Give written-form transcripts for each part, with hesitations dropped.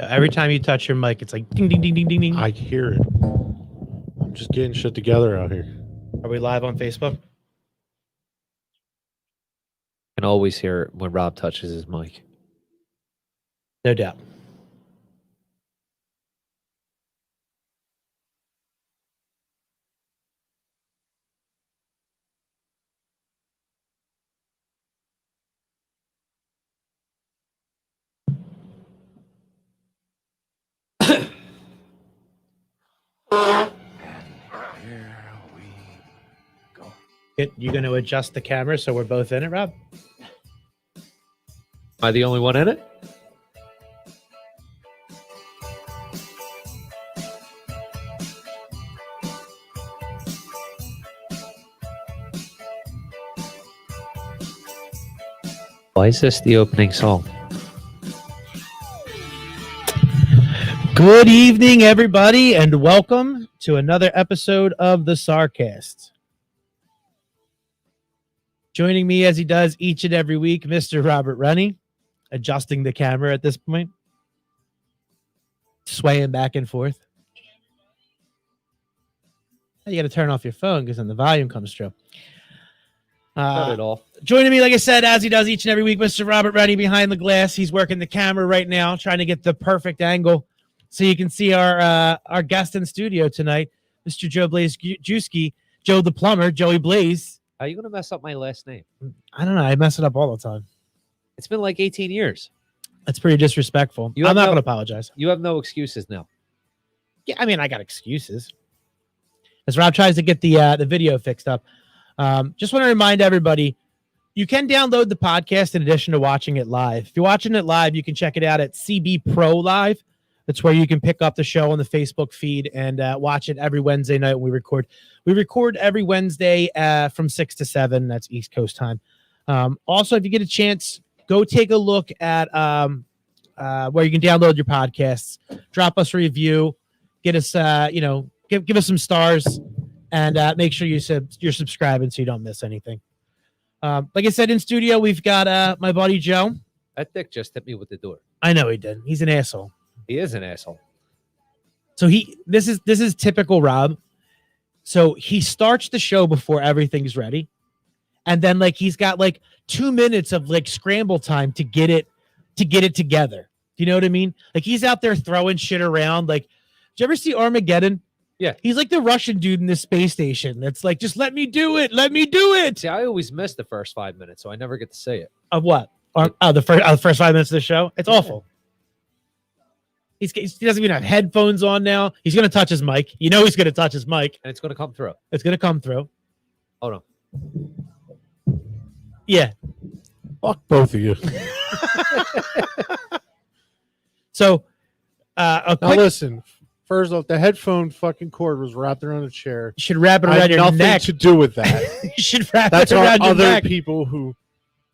Every time you touch your mic, it's like ding, ding, ding, ding, ding, ding. I hear it. I'm just getting shit together out here. Are we live on Facebook? Can always hear it when Rob touches his mic. No doubt. You going to adjust the camera so we're both in it, Rob? Am I the only one in it? Why is this the opening song? Good evening, everybody, and welcome to another episode of the Sarcast. Joining me as he does each and every week, Mr. Robert Rennie, adjusting the camera at this point, swaying back and forth. You got to turn off your phone because then the volume comes through. Not at all. Joining me, like I said, as he does each and every week, Mr. Robert Rennie behind the glass. He's working the camera right now, trying to get the perfect angle so you can see our guest in studio tonight, Mr. Joe Blazejewski, Joe the Plumber, Joey Blaze. How are you going to mess up my last name? I don't know. I mess it up all the time. It's been like 18 years. That's pretty disrespectful. I'm not going to apologize. You have no excuses now. Yeah, I mean, I got excuses. As Rob tries to get the video fixed up, just want to remind everybody, you can download the podcast in addition to watching it live. If you're watching it live, you can check it out at CB Pro Live. That's where you can pick up the show on the Facebook feed and watch it every Wednesday night when we record. We record every Wednesday from 6 to 7. That's East Coast time. Also, if you get a chance, go take a look at where you can download your podcasts. Drop us a review. Get us, give us some stars, and make sure you're subscribing so you don't miss anything. Like I said, in studio, we've got my buddy Joe. That dick just hit me with the door. I know he did. He's an asshole. He is an asshole. So this is typical Rob. So he starts the show before everything's ready. And then he's got 2 minutes of scramble time to get it together. Do you know what I mean? He's out there throwing shit around. Did you ever see Armageddon? Yeah. He's like the Russian dude in this space station. That's just let me do it. Let me do it. See, I always miss the first 5 minutes, so I never get to say it. Of what? The first 5 minutes of the show? It's awful. He doesn't even have headphones on now. He's going to touch his mic. You know he's going to touch his mic. And it's going to come through. It's going to come through. Hold on. Yeah. Fuck both of you. So, now listen. First off, the headphone fucking cord was wrapped around a chair. You should wrap it around your nothing neck. to do with that. You should wrap That's it around your other neck. people who.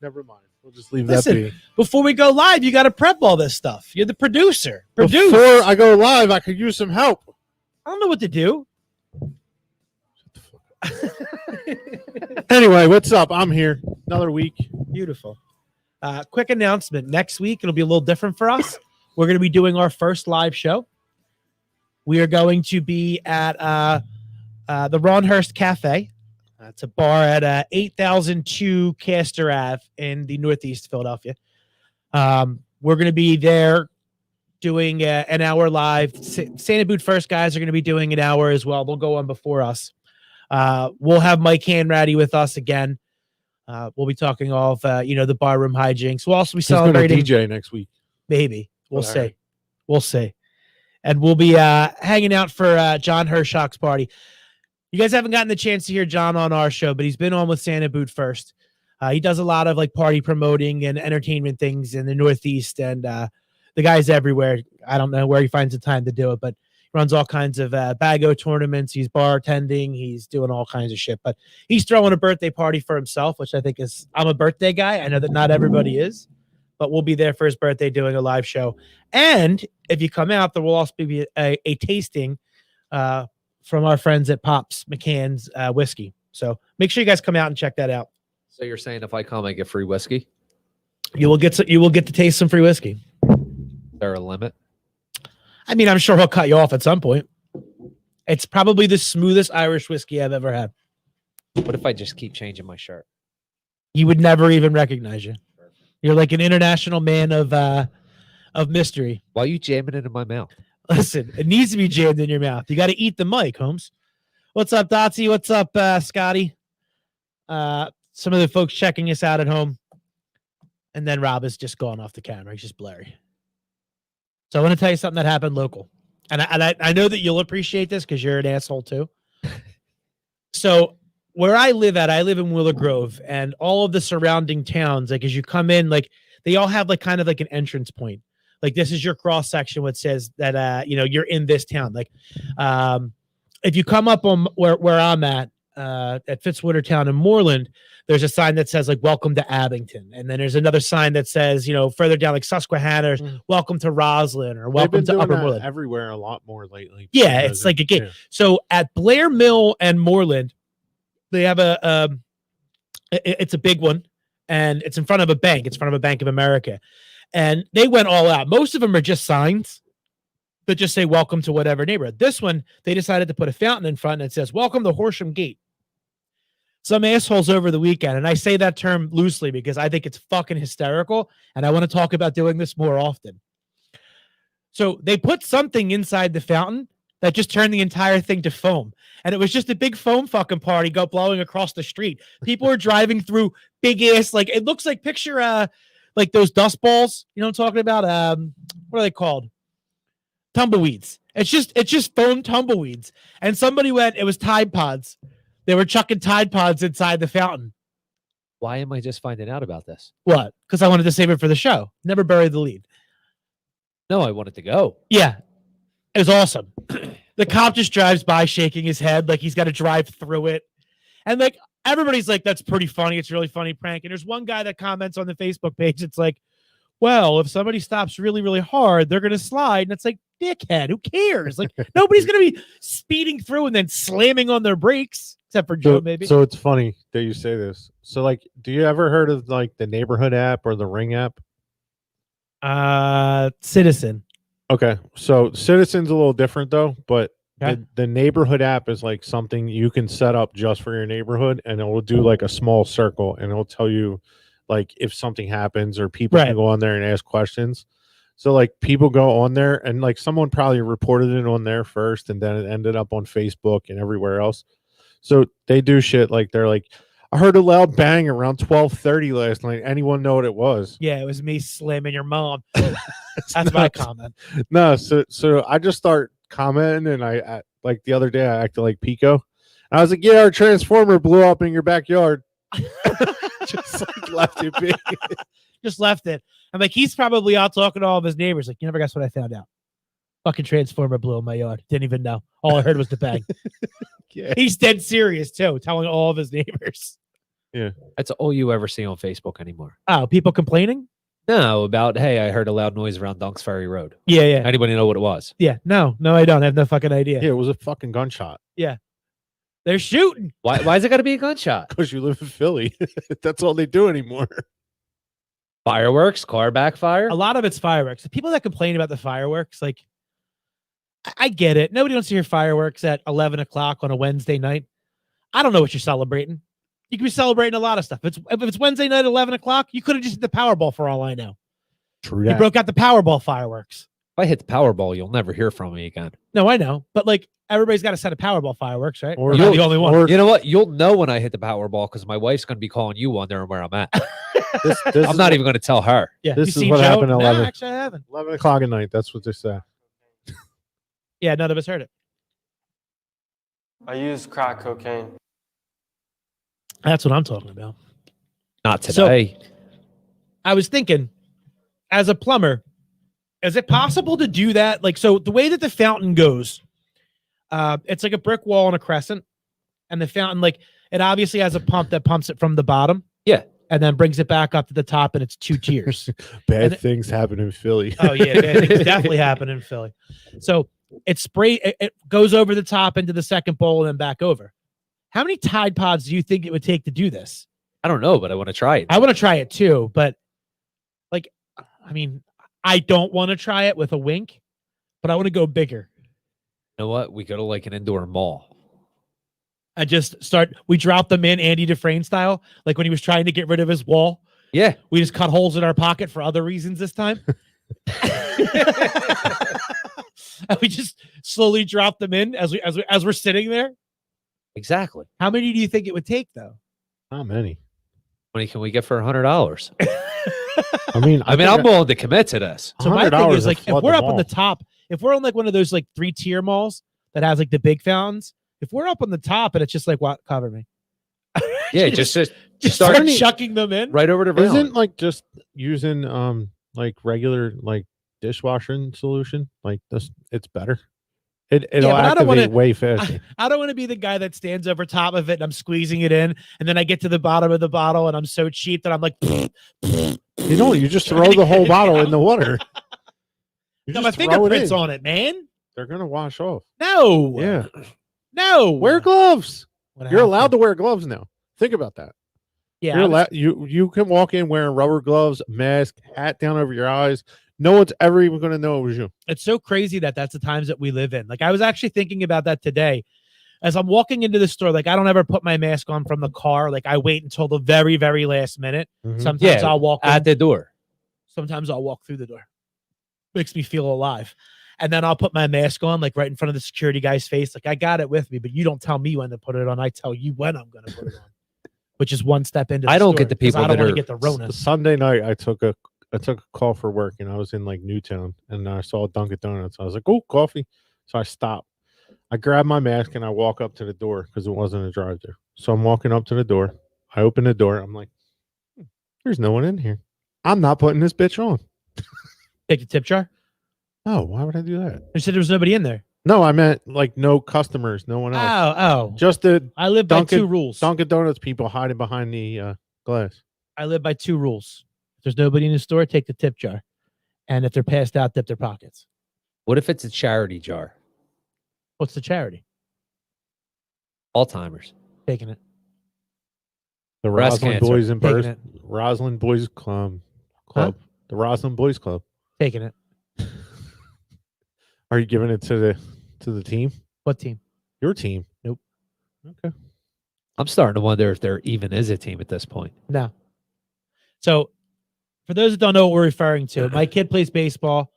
Never mind. We'll just leave Listen, that be. Before we go live, you got to prep all this stuff. You're the producer. Produce. Before I go live, I could use some help. I don't know what to do. Anyway, what's up? I'm here. Another week. Beautiful. Quick announcement. Next week, it'll be a little different for us. We're going to be doing our first live show. We are going to be at the Ronhurst Cafe. It's a bar at 8002 Castor Ave in the Northeast Philadelphia. We're going to be there doing an hour live. Santa Boot First guys are going to be doing an hour as well. They'll go on before us. We'll have Mike Hanratty with us again. We'll be talking all of the barroom hijinks. We'll also be celebrating DJ next week. Maybe we'll see. We'll see. And we'll be hanging out for John Hershock's party. You guys haven't gotten the chance to hear John on our show, but he's been on with Santa Boot First. He does a lot of party promoting and entertainment things in the Northeast, and the guy's everywhere. I don't know where he finds the time to do it, but he runs all kinds of bago tournaments. He's bartending. He's doing all kinds of shit, but he's throwing a birthday party for himself, which I think is, I'm a birthday guy. I know that not everybody is, but we'll be there for his birthday doing a live show. And if you come out, there will also be a tasting from our friends at Pops McCann's Whiskey. So make sure you guys come out and check that out. So you're saying if I come, I get free whiskey? You will get to taste some free whiskey. Is there a limit? I mean, I'm sure he'll cut you off at some point. It's probably the smoothest Irish whiskey I've ever had. What if I just keep changing my shirt? He would never even recognize you. You're like an international man of mystery. Why are you jamming it in my mouth? Listen, it needs to be jammed in your mouth. You got to eat the mic, Holmes. What's up, Dotsy? What's up, Scotty? Some of the folks checking us out at home. And then Rob is just gone off the camera. He's just blurry. So I want to tell you something that happened local. And I know that you'll appreciate this because you're an asshole too. So where I live in Willow Grove, and all of the surrounding towns, like as you come in, like they all have like kind of like an entrance point. Like this is your cross section, which says that you're in this town. Like if you come up on where I'm at Fitzwater Town in Moreland, there's a sign that says like welcome to Abington, and then there's another sign that says further down like Susquehanna, welcome to Roslyn, or welcome to Upper Moreland. Everywhere a lot more lately. Yeah, it's like a game. Yeah. So at Blair Mill and Moreland, they have it's a big one, and it's in front of a bank. It's in front of a Bank of America, and they went all out. Most of them are just signs that just say welcome to whatever neighborhood. This one, they decided to put a fountain in front and it says welcome to Horsham Gate. Some assholes over the weekend, and I say that term loosely because I think it's fucking hysterical, and I want to talk about doing this more often. So they put something inside the fountain that just turned the entire thing to foam, and it was just a big foam fucking party blowing across the street. People are driving through big ass, like it looks like picture like those dust balls. You know what I'm talking about? What are they called? Tumbleweeds. It's just foam tumbleweeds, and somebody went. It was Tide Pods. They were chucking Tide Pods inside the fountain. Why am I just finding out about this? What? Because I wanted to save it for the show. Never bury the lead. No, I wanted to go. Yeah. It was awesome. The cop just drives by shaking his head like he's got to drive through it. And like everybody's like, that's pretty funny. It's a really funny prank. And there's one guy that comments on the Facebook page. It's like, well, if somebody stops really, really hard, they're going to slide. And it's like, dickhead, who cares? Like nobody's going to be speeding through and then slamming on their brakes. Except for Joe, maybe. So it's funny that you say this. So, like, do you ever heard of like the Neighborhood app or the Ring app? Citizen. Okay, so Citizen's a little different though, but the Neighborhood app is like something you can set up just for your neighborhood, and it will do like a small circle, and it'll tell you like if something happens, or people can go on there and ask questions. So like people go on there, and like someone probably reported it on there first, and then it ended up on Facebook and everywhere else. So they do shit like they're like, I heard a loud bang around 12:30 last night. Anyone know what it was? Yeah, it was me slamming your mom. That's my comment. No, so I just start commenting, and I like the other day I acted like Pico. And I was like, yeah, our transformer blew up in your backyard. Just like left it be. Just left it. I'm like, he's probably out talking to all of his neighbors. Like, you never guess what I found out. Fucking transformer blew in my yard. Didn't even know. All I heard was the bang. Yeah. He's dead serious too, telling all of his neighbors. Yeah. That's all you ever see on Facebook anymore. Oh, people complaining? No, about, hey, I heard a loud noise around Dunks Ferry Road. Yeah. Anybody know what it was? Yeah. No, I don't. I have no fucking idea. Yeah, it was a fucking gunshot. Yeah. They're shooting. Why is it got to be a gunshot? Because you live in Philly. That's all they do anymore. Fireworks, car backfire. A lot of it's fireworks. The people that complain about the fireworks, like, I get it. Nobody wants to hear fireworks at 11 o'clock on a Wednesday night. I don't know what you're celebrating. You could be celebrating a lot of stuff. If it's Wednesday night at 11 o'clock, you could have just hit the Powerball for all I know. True. You broke out the Powerball fireworks. If I hit the Powerball, you'll never hear from me again. No, I know. But like everybody's got a set of Powerball fireworks, right? Or you're the only one. Or, you know what? You'll know when I hit the Powerball because my wife's going to be calling you wondering where I'm at. I'm not even going to tell her. Yeah, this is what happened at 11. No, actually, I haven't. 11 o'clock at night. That's what they say. Yeah, none of us heard it. I use crack cocaine. That's what I'm talking about. Not today. So, I was thinking, as a plumber, is it possible to do that? Like, so the way that the fountain goes, it's like a brick wall and a crescent, and the fountain, like, it obviously has a pump that pumps it from the bottom. Yeah. And then brings it back up to the top, and it's 2 tiers. Bad things happen in Philly. Oh, yeah. Bad things definitely happen in Philly. So it goes over the top into the second bowl and then back over. How many Tide Pods do you think it would take to do this? I don't know, but I want to try it. I want to try it too, but like, I mean, I don't want to try it with a wink, but I want to go bigger. You know what? We go to like an indoor mall. I just we drop them in Andy Dufresne style, like when he was trying to get rid of his wall. Yeah. We just cut holes in our pocket for other reasons this time. And we just slowly drop them in as we're sitting there. Exactly. How many do you think it would take, though? Not many. How many can we get for $100? I mean, I'm willing to commit to this. So my thing is, like, if we're up on mall. the top, if we're on like one of those like 3-tier malls that has like the big fountains, if we're up on the top and it's just like, what, cover me. Yeah, just start chucking them in right over to Valent. Isn't like just using like regular like dishwashing solution like this? It's better. It'll activate way faster. I don't want to be the guy that stands over top of it and I'm squeezing it in, and then I get to the bottom of the bottle and I'm so cheap that I'm like, you just throw the whole bottle in the water. Got my fingerprints on it, man. They're gonna wash off. No. Yeah. No. Wear gloves. What You're allowed happened? to wear gloves now. Think about that. Yeah. You're allowed, you can walk in wearing rubber gloves, mask, hat down over your eyes. No one's ever even going to know it was you. It's so crazy that that's the times that we live in. Like, I was actually thinking about that today as I'm walking into the store. Like, I don't ever put my mask on from the car. Like, I wait until the very, very last minute. Mhm. Sometimes I'll walk at the door. Sometimes I'll walk through the door. Makes me feel alive. And then I'll put my mask on, like right in front of the security guy's face. Like, I got it with me, but you don't tell me when to put it on. I tell you when I'm going to put it on, which is one step into the I don't store, get the 'cause people I don't that want are to get the Rona. Sunday night, I took a call for work, and I was in like Newtown, and I saw Dunkin' Donuts. I was like, "Oh, coffee!" So I stopped. I grabbed my mask and I walk up to the door because it wasn't a drive-thru. So I'm walking up to the door. I open the door. I'm like, "There's no one in here. I'm not putting this bitch on." Take the tip jar. Oh, why would I do that? You said there was nobody in there. No, I meant like no customers, no one else. Oh. Just the I live by 2 rules. Dunkin' Donuts people hiding behind the glass. I live by 2 rules. If there's nobody in the store, take the tip jar. And if they're passed out, dip their pockets. What if it's a charity jar? What's the charity? Alzheimer's. Taking it. The Breast Roslyn cancer. Boys and Taking Birds. it. Roslyn Boys Club. Huh? The Roslyn Boys Club. Taking it. Are you giving it to the team? What team? Your team. Nope. Okay. I'm starting to wonder if there even is a team at this point. No. So, for those that don't know what we're referring to, my kid plays baseball,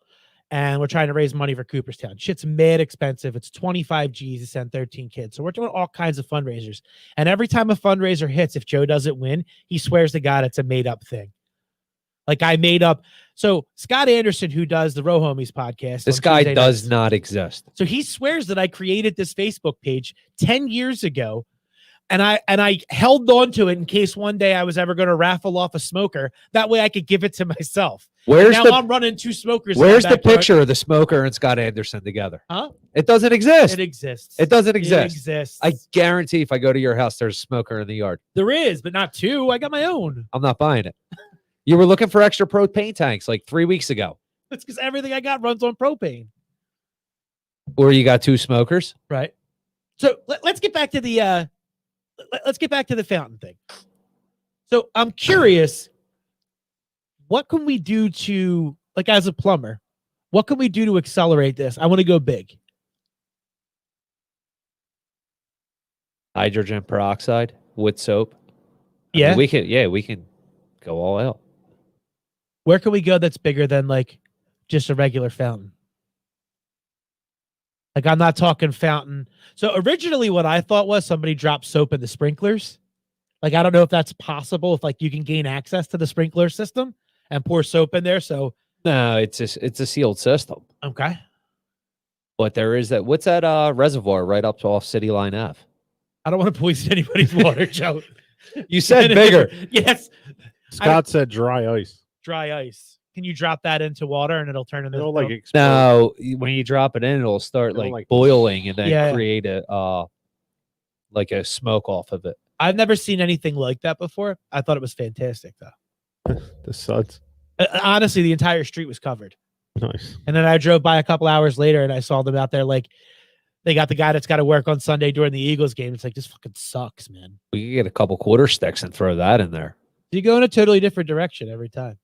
and we're trying to raise money for Cooperstown. Shit's mad expensive. It's 25 G's to send 13 kids. So we're doing all kinds of fundraisers. And every time a fundraiser hits, if Joe doesn't win, he swears to God it's a made-up thing. Like, I made up. So Scott Anderson, who does the Row Homies podcast, This on guy Tuesday does nights, not exist. so he swears that I created this Facebook page 10 years ago, and I held on to it in case one day I was ever going to raffle off a smoker. That way I could give it to myself. Where's Now the I'm running 2 smokers. Where's in my the backyard. picture of the smoker and Scott Anderson together? Huh? It doesn't exist. It exists. It doesn't It exist. exists. I guarantee if I go to your house, there's a smoker in the yard. There is, but not 2. I got my own. I'm not buying it. You were looking for extra propane tanks like 3 weeks ago. That's because everything I got runs on propane. Or you got 2 smokers. Right. So let's get back to the let's get back to the fountain thing. So I'm curious, what can we do to, like, as a plumber, what can we do to accelerate this? I want to go big. Hydrogen peroxide with soap. I Yeah. mean, we can go all out. Where can we go that's bigger than like just a regular fountain? Like, I'm not talking fountain. So originally what I thought was somebody dropped soap in the sprinklers. Like, I don't know if that's possible, if like you can gain access to the sprinkler system and pour soap in there. So No, it's a sealed system. okay. But there is that. What's that reservoir right up off City Line Ave? I don't want to poison anybody's water, Joe. You said bigger. Yes. Scott said dry ice. Dry ice. Can you drop that into water and it'll turn into It'll like explode. No, when you drop it in, it'll start It'll, like like- boiling and then Yeah. create a like a smoke off of it. I've never seen anything like that before. I thought it was fantastic, though. The suds. Honestly, the entire street was covered. Nice. And then I drove by a couple hours later and I saw them out there. Like, they got the guy that's got to work on Sunday during the Eagles game. It's like, this fucking sucks, man. We could get a couple quarter sticks and throw that in there. You go in a totally different direction every time.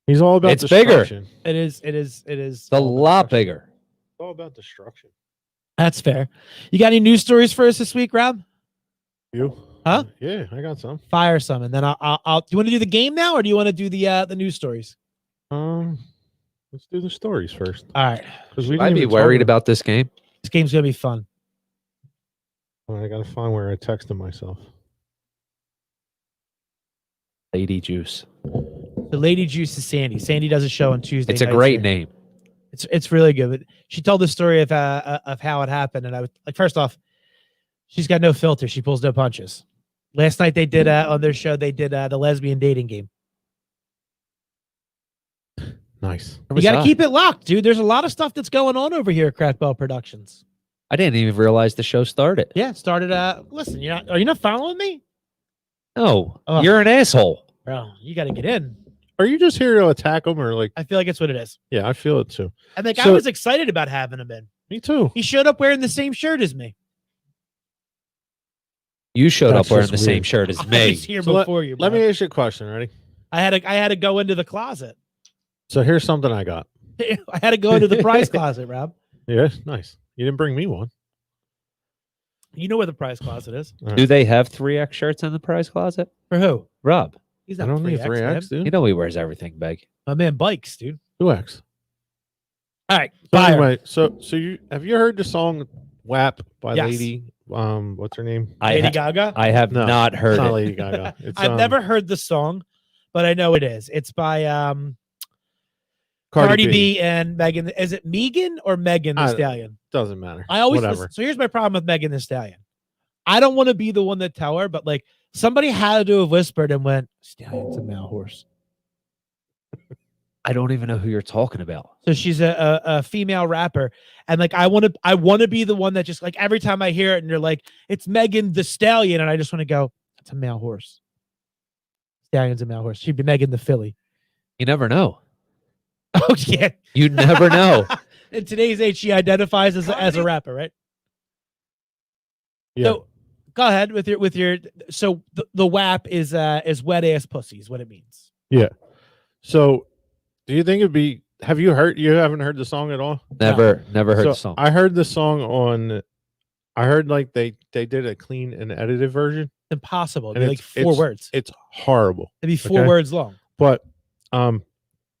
He's all about It's bigger. destruction. It is. It's a lot bigger. all about destruction. That's fair. You got any news stories for us this week, Rob? You? Huh? Yeah, I got some. Fire some, and then I'll. Do you want to do the game now, or do you want to do the news stories? Let's do the stories first. All right. Because we I'd be worried about this game. This game's gonna be fun. I gotta find where I texted myself. Lady Juice. The Lady Juice is Sandy. Sandy does a show on Tuesday. It's a nights great here. name. It's really good. But she told the story of how it happened, and I was like, first off, she's got no filter. She pulls no punches. Last night they did on their show. They did the lesbian dating game. Nice. You got to keep it locked, dude. There's a lot of stuff that's going on over here at Craft Bell Productions. I didn't even realize the show started. Yeah, it started. Listen, are you not following me? No, Oh. you're an asshole. Bro, you got to get in. Are you just here to attack him or like? I feel like it's what it is. Yeah, I feel it too. And like I So- was excited about having him in. Me too. He showed up wearing the same shirt as me. You showed That's up wearing just the same weird. shirt as I me. was here So before you. Let bro. me ask you a question. Ready? I had to go into the closet. So here's something I got. I had to go into the prize closet, Rob. Yeah, nice. You didn't bring me one. You know where the prize closet is. Do they have 3X shirts in the prize closet? For who? Rob, He's I not don't need 3X, 3X, man. dude. you know he wears everything big. My man Bikes, dude. 2X. All right. So Fire. anyway, so you have you heard the song "WAP" by Yes. Lady? What's her name? Lady Gaga. I have No, not heard It's not it. Lady Gaga. It's, I've never heard the song, but I know it is. It's by Cardi B and Megan. Is it Megan or Megan Thee I- Stallion? Doesn't matter. I always Whatever. listen. So here's my problem with Megan Thee Stallion. I don't want to be the one to tell her, but like somebody had to have whispered and went, "Stallion's a male horse." I don't even know who you're talking about. So she's a female rapper, and like I want to be the one that just like every time I hear it, and you're like, "It's Megan Thee Stallion," and I just want to go, "It's a male horse." Stallion's a male horse. She'd be Megan the filly. You never know. Oh yeah. You never know. In today's age, she identifies as a rapper, right? Yeah. So go ahead with your. So the WAP is wet ass pussy is what it means. Yeah. So, do you think it'd be? Have you heard? You haven't heard the song at all? Never heard So the song. I heard the song on. I heard like they did a clean and edited version. Impossible. And It'd be like it's- 4 it's- words. It's horrible. It'd be 4 okay. words long. But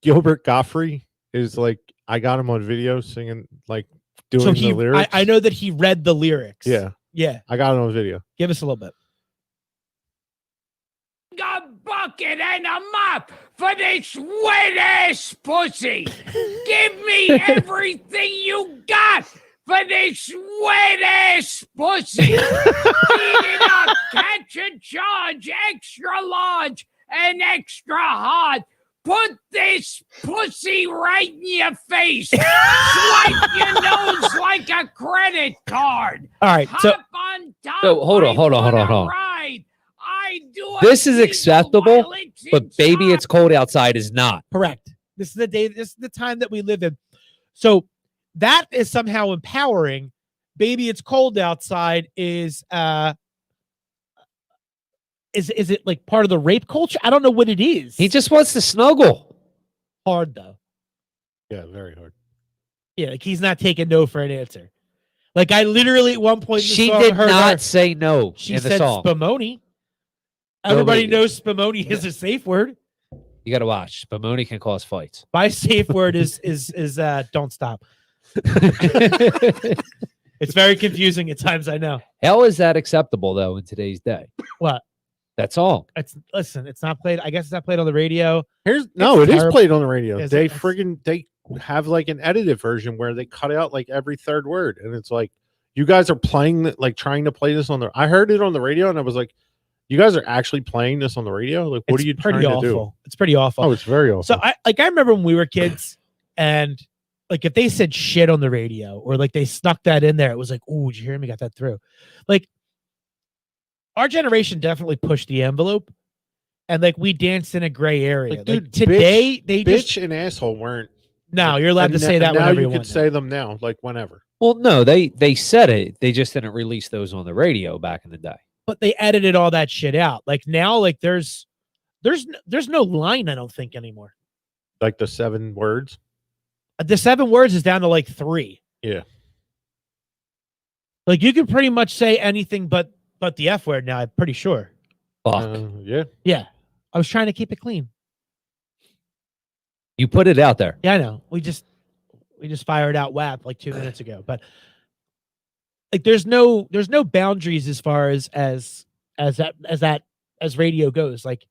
Gilbert Gottfried is like I got him on video singing like doing So the lyrics. I know that he read the lyrics. Yeah, Yeah. I got it on video. Give us a little bit. A bucket and a mop for this wet ass pussy. Give me everything you got for this wet ass pussy. Eat it up, catch a charge, extra large and extra hard. Put this pussy right in your face. Swipe your nose like a credit card. All right. So Hop on top. So, hold on, I hold on, hold on, wanna hold on. ride. I do This is a acceptable, while it's But baby, inside. it's cold outside is not. correct. This is the day. This is the time that we live in. So that is somehow empowering. Baby, it's cold outside is it like part of the rape culture? I don't know what it is. He just wants to snuggle. hard though. Yeah, very hard. Yeah, like he's not taking no for an answer. Like I literally at one point in the She song did heard not her- say no she in the said song. spumoni. Everybody Nobody- knows spumoni is a safe word. You got to watch. Spumoni can cause fights. My safe word is don't stop. It's very confusing at times, I know. How is that acceptable though in today's day? What? That song. It's not played. I guess it's not played on the radio. It is terrible. played on the radio. Is They it? they have like an edited version where they cut out like every third word, and it's like you guys are playing like trying to play this on the. I heard it on the radio, and I was like, "You guys are actually playing this on the radio? Like, what It's are you pretty trying awful. to do?" It's pretty awful. Oh, it's very awful. So I remember when we were kids and like if they said shit on the radio or like they snuck that in there, it was like, oh, did you hear me? Got that through. Like our generation definitely pushed the envelope and like we danced in a gray area. Like, Like, dude, today they bitch just and asshole weren't. no, you're allowed to and say that now whenever you you can want. say them now, like whenever. Well, no, they said it. They just didn't release those on the radio back in the day. But they edited all that shit out. Like now, like there's no line, I don't think anymore. Like the 7 words. The 7 words is down to like 3. Yeah. Like you can pretty much say anything but the F word now, I'm pretty sure. Fuck. Yeah. Yeah. I was trying to keep it clean. You put it out there. Yeah, I know. We just fired out WAP like 2 minutes ago. But like there's no boundaries as far as radio goes. Like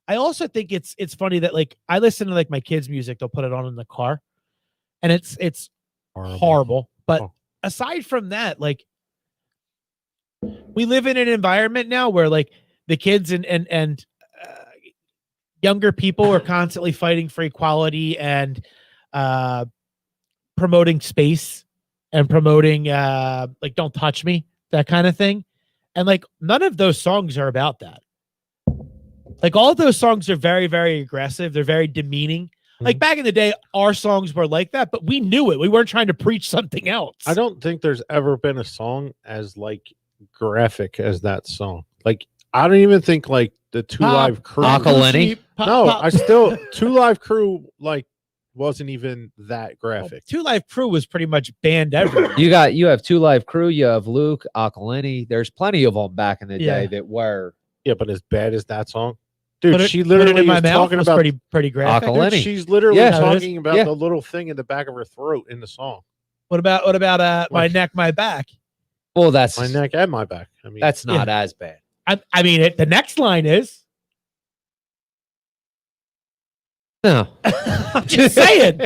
I also think it's funny that like I listen to like my kids' music, they'll put it on in the car. And it's horrible. But aside from that, like we live in an environment now where like the kids and younger people are constantly fighting for equality and promoting space and promoting like don't touch me, that kind of thing. And like none of those songs are about that. Like all of those songs are very, very aggressive. They're very demeaning. Like back in the day, our songs were like that, but we knew it. We weren't trying to preach something else. I don't think there's ever been a song as like graphic as that song. Like I don't even think like the Two Live Crew. Lenny? I still Two Live Crew like wasn't even that graphic. Two Live Crew was pretty much banned everywhere. You have Two Live Crew. You have Luke Lenny. There's plenty of them back in the day that were. Yeah, but as bad as that song. Dude, she literally was talking about pretty graphic. Dude, she's literally talking about the little thing in the back of her throat in the song. What about my neck, my back? Well, that's my neck and my back. I mean, that's not as bad. I mean, the next line is. No, I'm just saying.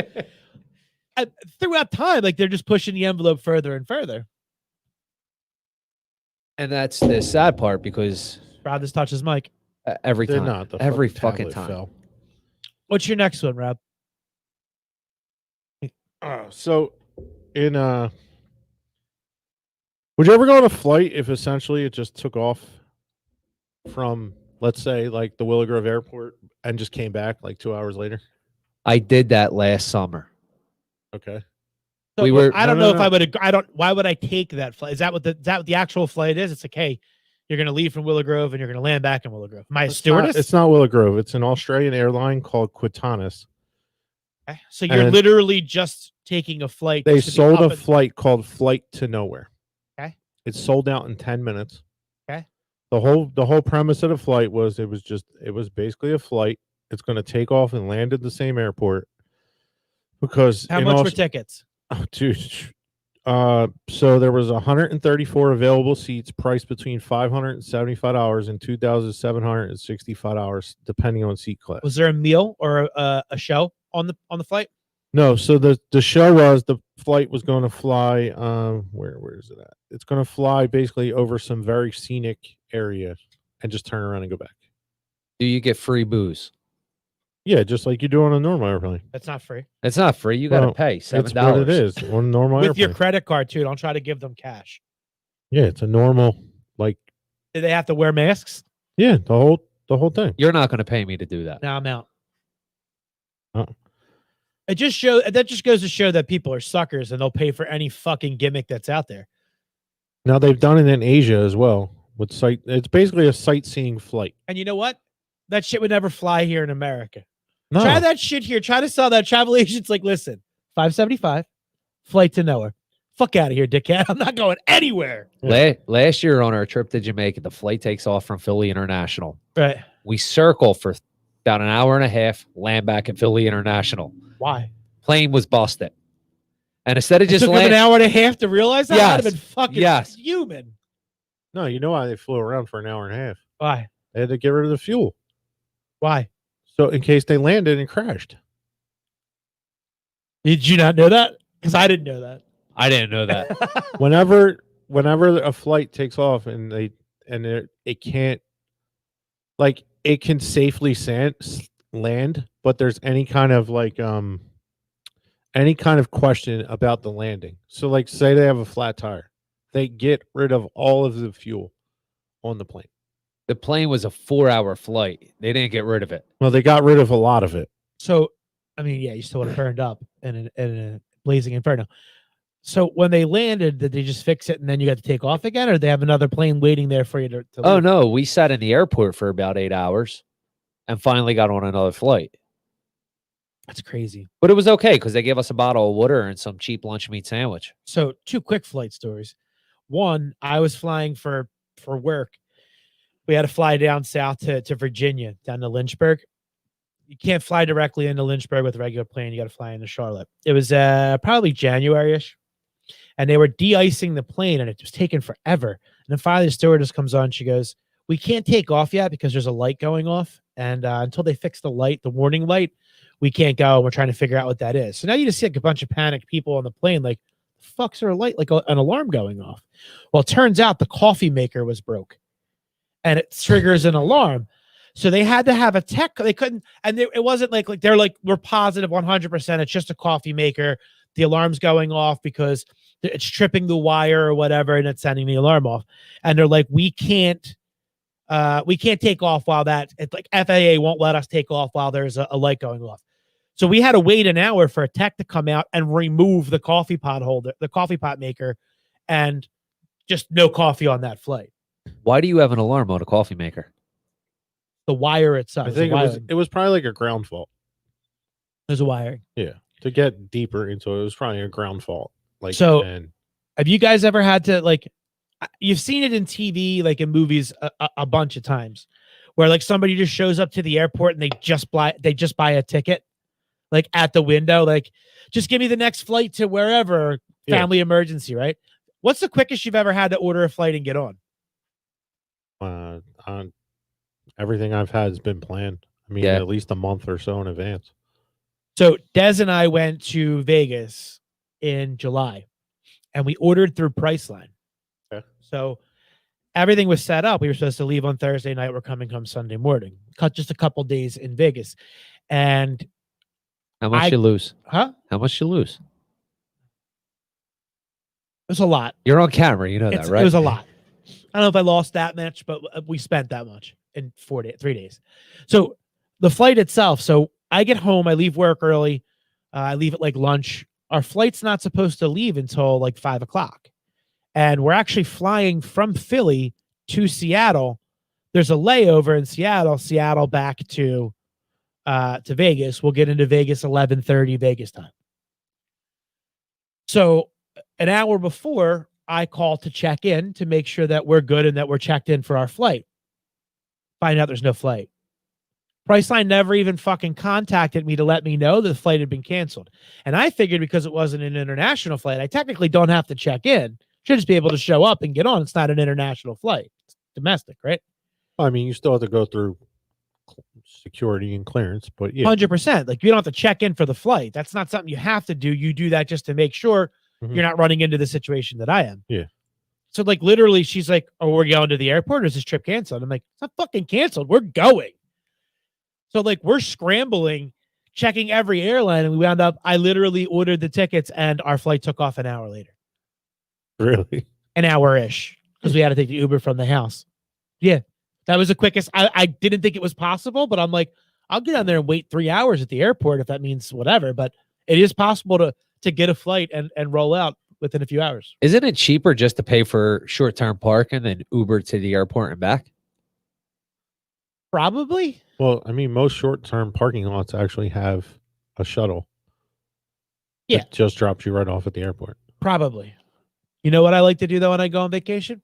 Throughout time, like they're just pushing the envelope further and further. And that's the sad part because Rob just touched his mic. Every time, every fucking time. Fell. What's your next one, Rob? So, in would you ever go on a flight if essentially it just took off from, let's say, like the Willow Grove Airport and just came back like 2 hours later? I did that last summer. Okay. So, I don't know if I would. Why would I take that flight? Is that what the actual flight is? It's like, hey, you're going to leave from Willow Grove and you're going to land back in Willow Grove. Am I a stewardess? It's not Willow Grove. It's an Australian airline called Quitanis. Okay. So you're literally just taking a flight. They sold a flight called Flight to Nowhere. Okay. It's sold out in 10 minutes. Okay. The whole premise of the flight was it was basically a flight. It's going to take off and land at the same airport. Because how much were tickets? Oh, dude. So there was 134 available seats, priced between $575 and $2,765, depending on seat class. Was there a meal or a show on the flight? No. So the show was the flight was going to fly. Where is it at? It's going to fly basically over some very scenic area and just turn around and go back. Do you get free booze? Yeah, just like you do on a normal airplane. That's not free. It's not free. You got to pay $7. It's what it is on a normal with airplane. Your credit card too. Don't try to give them cash. Yeah, it's a normal like. Do they have to wear masks? Yeah, the whole thing. You're not going to pay me to do that. No, I'm out. Oh. That just goes to show that people are suckers and they'll pay for any fucking gimmick that's out there. Now they've done it in Asia as well with It's basically a sightseeing flight. And you know what? That shit would never fly here in America. No. Try that shit here. Try to sell that. Travel agents like, listen, $575, flight to nowhere. Fuck out of here, dickhead. I'm not going anywhere. Yeah. Last year on our trip to Jamaica, the flight takes off from Philly International. Right. We circle for about an hour and a half, land back at Philly International. Why? Plane was busted. And instead of just took an hour and a half to realize that? Yes. I'd have been fucking human. No, you know why they flew around for an hour and a half? Why? They had to get rid of the fuel. Why? So in case they landed and crashed. Did you not know that? Because I didn't know that. I didn't know that. whenever a flight takes off and it can't, like, it can safely land, but there's any kind of question about the landing. So like, say they have a flat tire, they get rid of all of the fuel on the plane. The plane was a 4-hour flight. They didn't get rid of it. Well, they got rid of a lot of it. So, I mean, yeah, you still would have burned up in a blazing inferno. So when they landed, did they just fix it and then you got to take off again, or did they have another plane waiting there for you to Oh, leave? no. We sat in the airport for about 8 hours and finally got on another flight. That's crazy. But it was okay because they gave us a bottle of water and some cheap lunch meat sandwich. So 2 quick flight stories. One, I was flying for work. We had to fly down south to Virginia, down to Lynchburg. You can't fly directly into Lynchburg with a regular plane. You got to fly into Charlotte. It was probably January-ish, and they were de-icing the plane, and it was taking forever. And then finally the stewardess comes on. She goes, "We can't take off yet because there's a light going off, and until they fix the light, the warning light, we can't go. We're trying to figure out what that is." So now you just see like a bunch of panicked people on the plane, like, the fuck's there a light, like an alarm going off? Well, it turns out the coffee maker was broke, and it triggers an alarm. So they had to have a tech. They couldn't, and it wasn't like they're like, we're positive 100%. It's just a coffee maker. The alarm's going off because it's tripping the wire or whatever, and it's sending the alarm off. And they're like, we can't take off while that. It's like FAA won't let us take off while there's a light going off. So we had to wait an hour for a tech to come out and remove the coffee pot holder, the coffee pot maker, and just no coffee on that flight. Why do you have an alarm on a coffee maker? The wire itself. I think it was probably like a ground fault. There's a wiring. Yeah, to get deeper into it, it was probably a ground fault. Like, so, and have you guys ever had to, like, you've seen it in TV, like in movies, a bunch of times, where like somebody just shows up to the airport and they just buy a ticket, like at the window, like, just give me the next flight to wherever, family emergency, right? What's the quickest you've ever had to order a flight and get on? On everything I've had has been planned. I mean, at least a month or so in advance. So Des and I went to Vegas in July, and we ordered through Priceline. Okay. So everything was set up. We were supposed to leave on Thursday night. We're coming come Sunday morning. Cut just a couple days in Vegas. And how much you lose? Huh? How much you lose? It was a lot. You're on camera. You know that, right? It was a lot. I don't know if I lost that much, but we spent that much in 3 days. So the flight itself. So I get home. I leave work early. I leave at like lunch. Our flight's not supposed to leave until like 5 o'clock. And we're actually flying from Philly to Seattle. There's a layover in Seattle back to Vegas. We'll get into Vegas 11:30 Vegas time. So an hour before, I call to check in to make sure that we're good and that we're checked in for our flight. Find out there's no flight. Priceline never even fucking contacted me to let me know that the flight had been canceled. And I figured because it wasn't an international flight, I technically don't have to check in. Should just be able to show up and get on. It's not an international flight. It's domestic, right? I mean, you still have to go through security and clearance, but yeah. 100%. Like, you don't have to check in for the flight. That's not something you have to do. You do that just to make sure you're not running into the situation that I am. Yeah. So, like, literally, she's like, "Oh, we're going to the airport, or is this trip canceled?" I'm like, "It's not fucking canceled. We're going." So, like, we're scrambling, checking every airline, and we wound up, I literally ordered the tickets, and our flight took off an hour later. Really? An hour-ish, because we had to take the Uber from the house. Yeah. That was the quickest. I didn't think it was possible, but I'm like, I'll get down there and wait 3 hours at the airport if that means whatever. But it is possible to get a flight and roll out within a few hours. Isn't it cheaper just to pay for short-term parking than Uber to the airport and back? Probably. Well, I mean, most short-term parking lots actually have a shuttle. Yeah. It just drops you right off at the airport. Probably. You know what I like to do, though, when I go on vacation?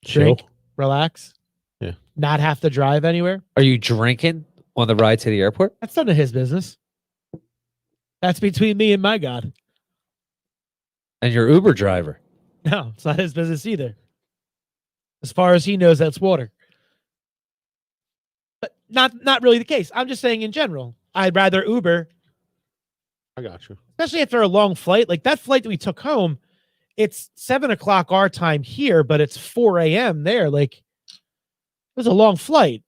Drink, relax. Yeah. Not have to drive anywhere. Are you drinking on the ride to the airport? That's none of his business. That's between me and my God. And your Uber driver? No, it's not his business either. As far as he knows, that's water. But not really the case. I'm just saying in general. I'd rather Uber. I got you. Especially after a long flight. Like that flight that we took home, it's 7 o'clock our time here, but it's 4 a.m. there. Like, it was a long flight.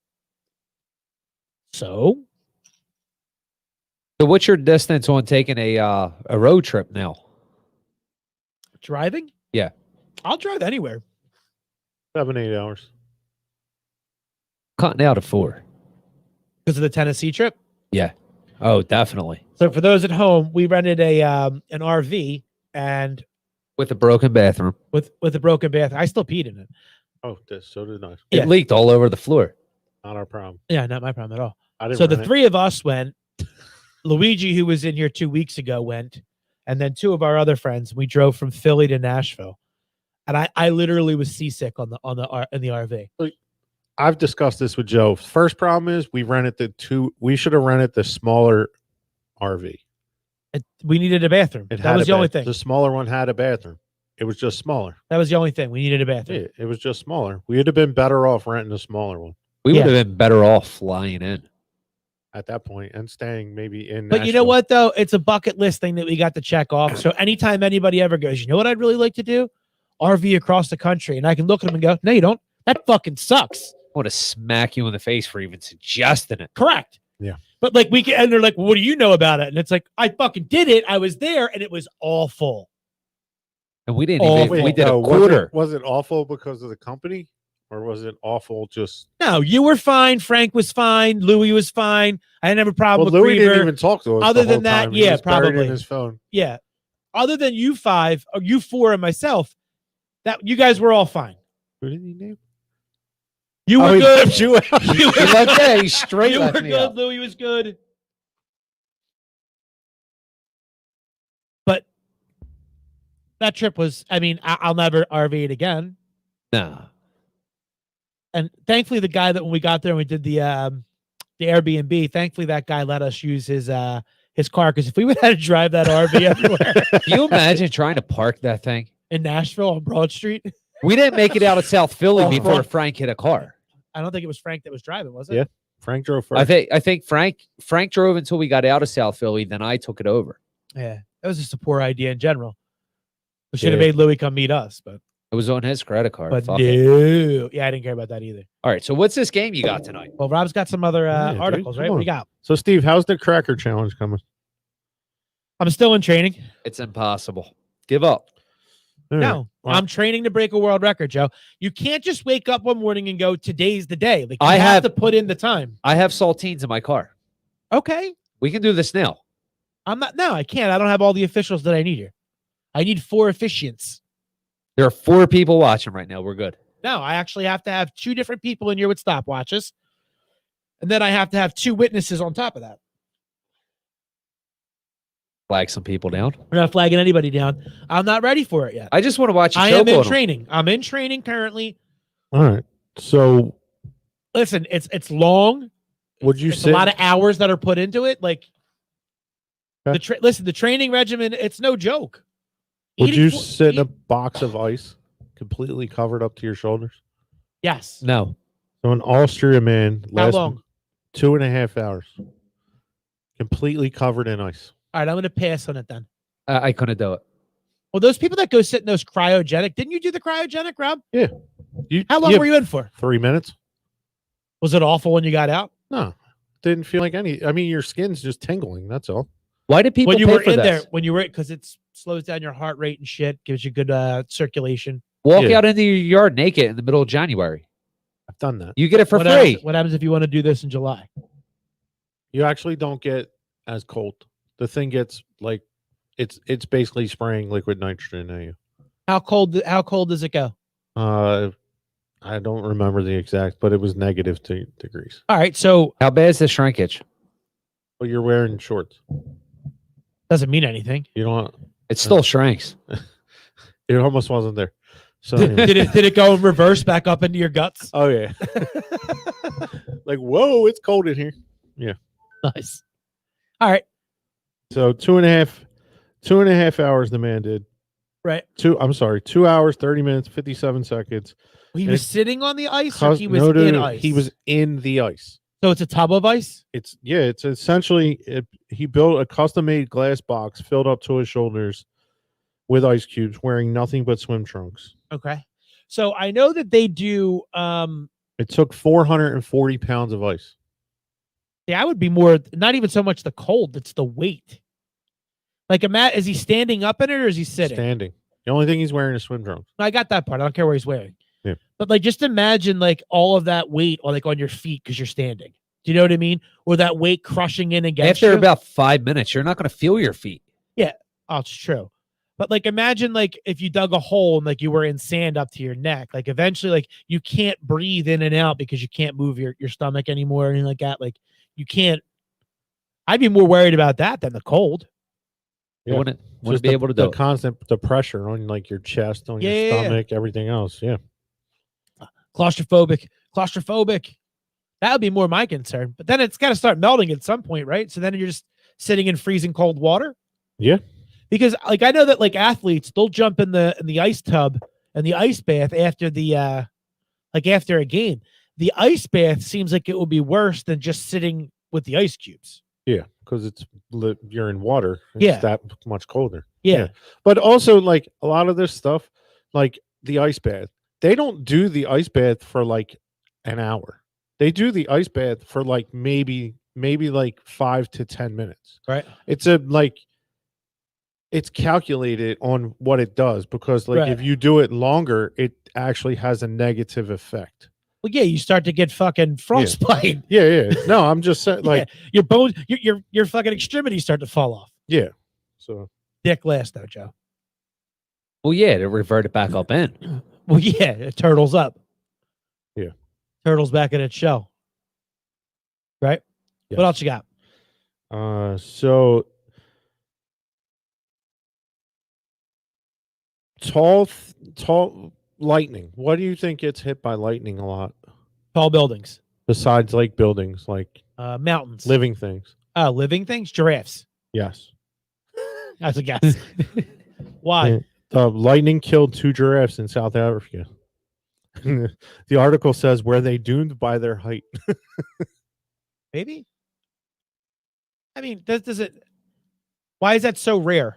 So what's your distance on taking a road trip now? Driving? Yeah. I'll drive anywhere. 7-8 hours. Cutting out of 4. Because of the Tennessee trip? Yeah. Oh, definitely. So for those at home, we rented an RV and with a broken bathroom. With a broken bathroom. I still peed in it. Oh, so did I. It leaked all over the floor. Not our problem. Yeah, not my problem at all. I didn't so the 3 of us went. Luigi, who was in here 2 weeks ago, went, and then two of our other friends. We drove from Philly to Nashville, and I literally was seasick in the RV. I've discussed this with Joe. First problem is we should have rented the smaller RV. We needed a bathroom. That was the only thing. The smaller one had a bathroom. It was just smaller. That was the only thing. We needed a bathroom. Yeah, it was just smaller. We would have been better off renting a smaller one. We would have been better off flying in at that point and staying maybe in But Nashville. You know what, though? It's a bucket list thing that we got to check off. So anytime anybody ever goes, you know what I'd really like to do? RV across the country. And I can look at them and go, no, you don't. That fucking sucks. I want to smack you in the face for even suggesting it. Correct. Yeah. But like and they're like, well, what do you know about it? And it's like, I fucking did it. I was there and it was awful. And we didn't even, we did a quarter. Was it awful because of the company? Or was it awful just... No, you were fine. Frank was fine. Louis was fine. I didn't have a problem with Louis Griever. didn't even talk to us. Other than that, time. Yeah, was probably. in his phone. Yeah. Other than you five, or you four and myself, that you guys were all fine. Who did he name? You were good. You were he straight You left were me good. out. Louis was good. But that trip was, I mean, I'll never RV it again. No. And thankfully, the guy that when we got there and we did the Airbnb, thankfully that guy let us use his car, because if we would have had to drive that RV everywhere. Can you imagine trying to park that thing in Nashville on Broad Street? We didn't make it out of South Philly before Frank hit a car. I don't think it was Frank that was driving, was it? Yeah, Frank drove first. I think Frank drove until we got out of South Philly. Then I took it over. Yeah, that was just a poor idea in general. We should have made Louis come meet us, but it was on his credit card. But no, yeah, I didn't care about that either. All right, so what's this game you got tonight? Well, Rob's got some other articles, right? What do you got? So, Steve, how's the Cracker Challenge coming? I'm still in training. It's impossible. Give up. No, I'm training to break a world record, Joe. You can't just wake up one morning and go, today's the day. Like, you have to put in the time. I have saltines in my car. Okay. We can do this now. No, I can't. I don't have all the officials that I need here. I need 4 officiants. There are 4 people watching right now. We're good. No, I actually have to have 2 different people in here with stopwatches. And then I have to have 2 witnesses on top of that. Flag some people down. We're not flagging anybody down. I'm not ready for it yet. I just want to watch you. I am in training. I'm in training currently. All right. So listen, it's long. Would you say a lot of hours that are put into it? Like listen, the training regimen, it's no joke. Would you sit in a box of ice completely covered up to your shoulders? Yes. No. So an Austria man How long? 2.5 hours. Completely covered in ice. All right, I'm going to pass on it then. I couldn't do it. Well, those people that go sit in those cryogenic, didn't you do the cryogenic, Rob? Yeah. How long were you in for? 3 minutes. Was it awful when you got out? No. Didn't feel like any. I mean, your skin's just tingling. That's all. Why did people when you pay were for in this? there? When you were, because it slows down your heart rate and shit, gives you good circulation. Walk out into your yard naked in the middle of January. I've done that. You get it for free. What happens if you want to do this in July? You actually don't get as cold. The thing gets like it's basically spraying liquid nitrogen at you. How cold does it go? I don't remember the exact, but it was negative degrees. All right, so how bad is the shrinkage? Well, you're wearing shorts. Doesn't mean anything. You don't. It still shrinks. It almost wasn't there. So did it go in reverse back up into your guts? Oh yeah. Like, whoa, it's cold in here. Yeah. Nice. All right. So 2.5 hours the man did. Right. 2 hours, 30 minutes, 57 seconds. He was sitting on the ice, or he was in ice? He was in the ice. So it's a tub of ice? It's essentially he built a custom-made glass box filled up to his shoulders with ice cubes, wearing nothing but swim trunks. Okay. So I know that they do it took 440 pounds of ice. Yeah, I would be more, not even so much the cold, it's the weight. Like, is he standing up in it or is he sitting? Standing. The only thing he's wearing is swim trunks. I got that part. I don't care where he's wearing. Yeah. But like, just imagine like all of that weight on your feet because you're standing. Do you know what I mean? Or that weight crushing in against you. After about 5 minutes, you're not going to feel your feet. Yeah. Oh, it's true. But like, imagine like if you dug a hole and like you were in sand up to your neck, like eventually like you can't breathe in and out because you can't move your stomach anymore or anything like that. Like you can't, I'd be more worried about that than the cold. You Yeah. wouldn't Just be able to do the it. constant the pressure on like your chest, on Yeah, your yeah, yeah. stomach, everything else. Yeah. Claustrophobic. That would be more my concern. But then it's got to start melting at some point, right? So then you're just sitting in freezing cold water. Yeah. Because like I know that like athletes, they'll jump in the ice tub and the ice bath after the like after a game. The ice bath seems like it will be worse than just sitting with the ice cubes. Yeah, because you're in water. It's Yeah. that much colder. Yeah. But also, like a lot of this stuff, like the ice bath, they don't do the ice bath for like an hour. They do the ice bath for like maybe like 5 to 10 minutes. Right. It's calculated on what it does, because like Right. if you do it longer, it actually has a negative effect. Well, yeah, you start to get fucking frostbite. Yeah. No, I'm just saying, like, Your bones, your fucking extremities start to fall off. yeah. So Dick last though, Joe. Well, yeah, to revert it back up in. Well, yeah, it turtles up. Yeah. Turtles back in its shell. Right? yes. What else you got? So tall lightning. What do you think gets hit by lightning a lot Tall buildings. besides like buildings, like Mountains. living things? Living things? Giraffes. Yes. That's a guess. Why? Lightning killed 2 giraffes in South Africa. The article says, were they doomed by their height? Maybe? I mean, does it why is that so rare?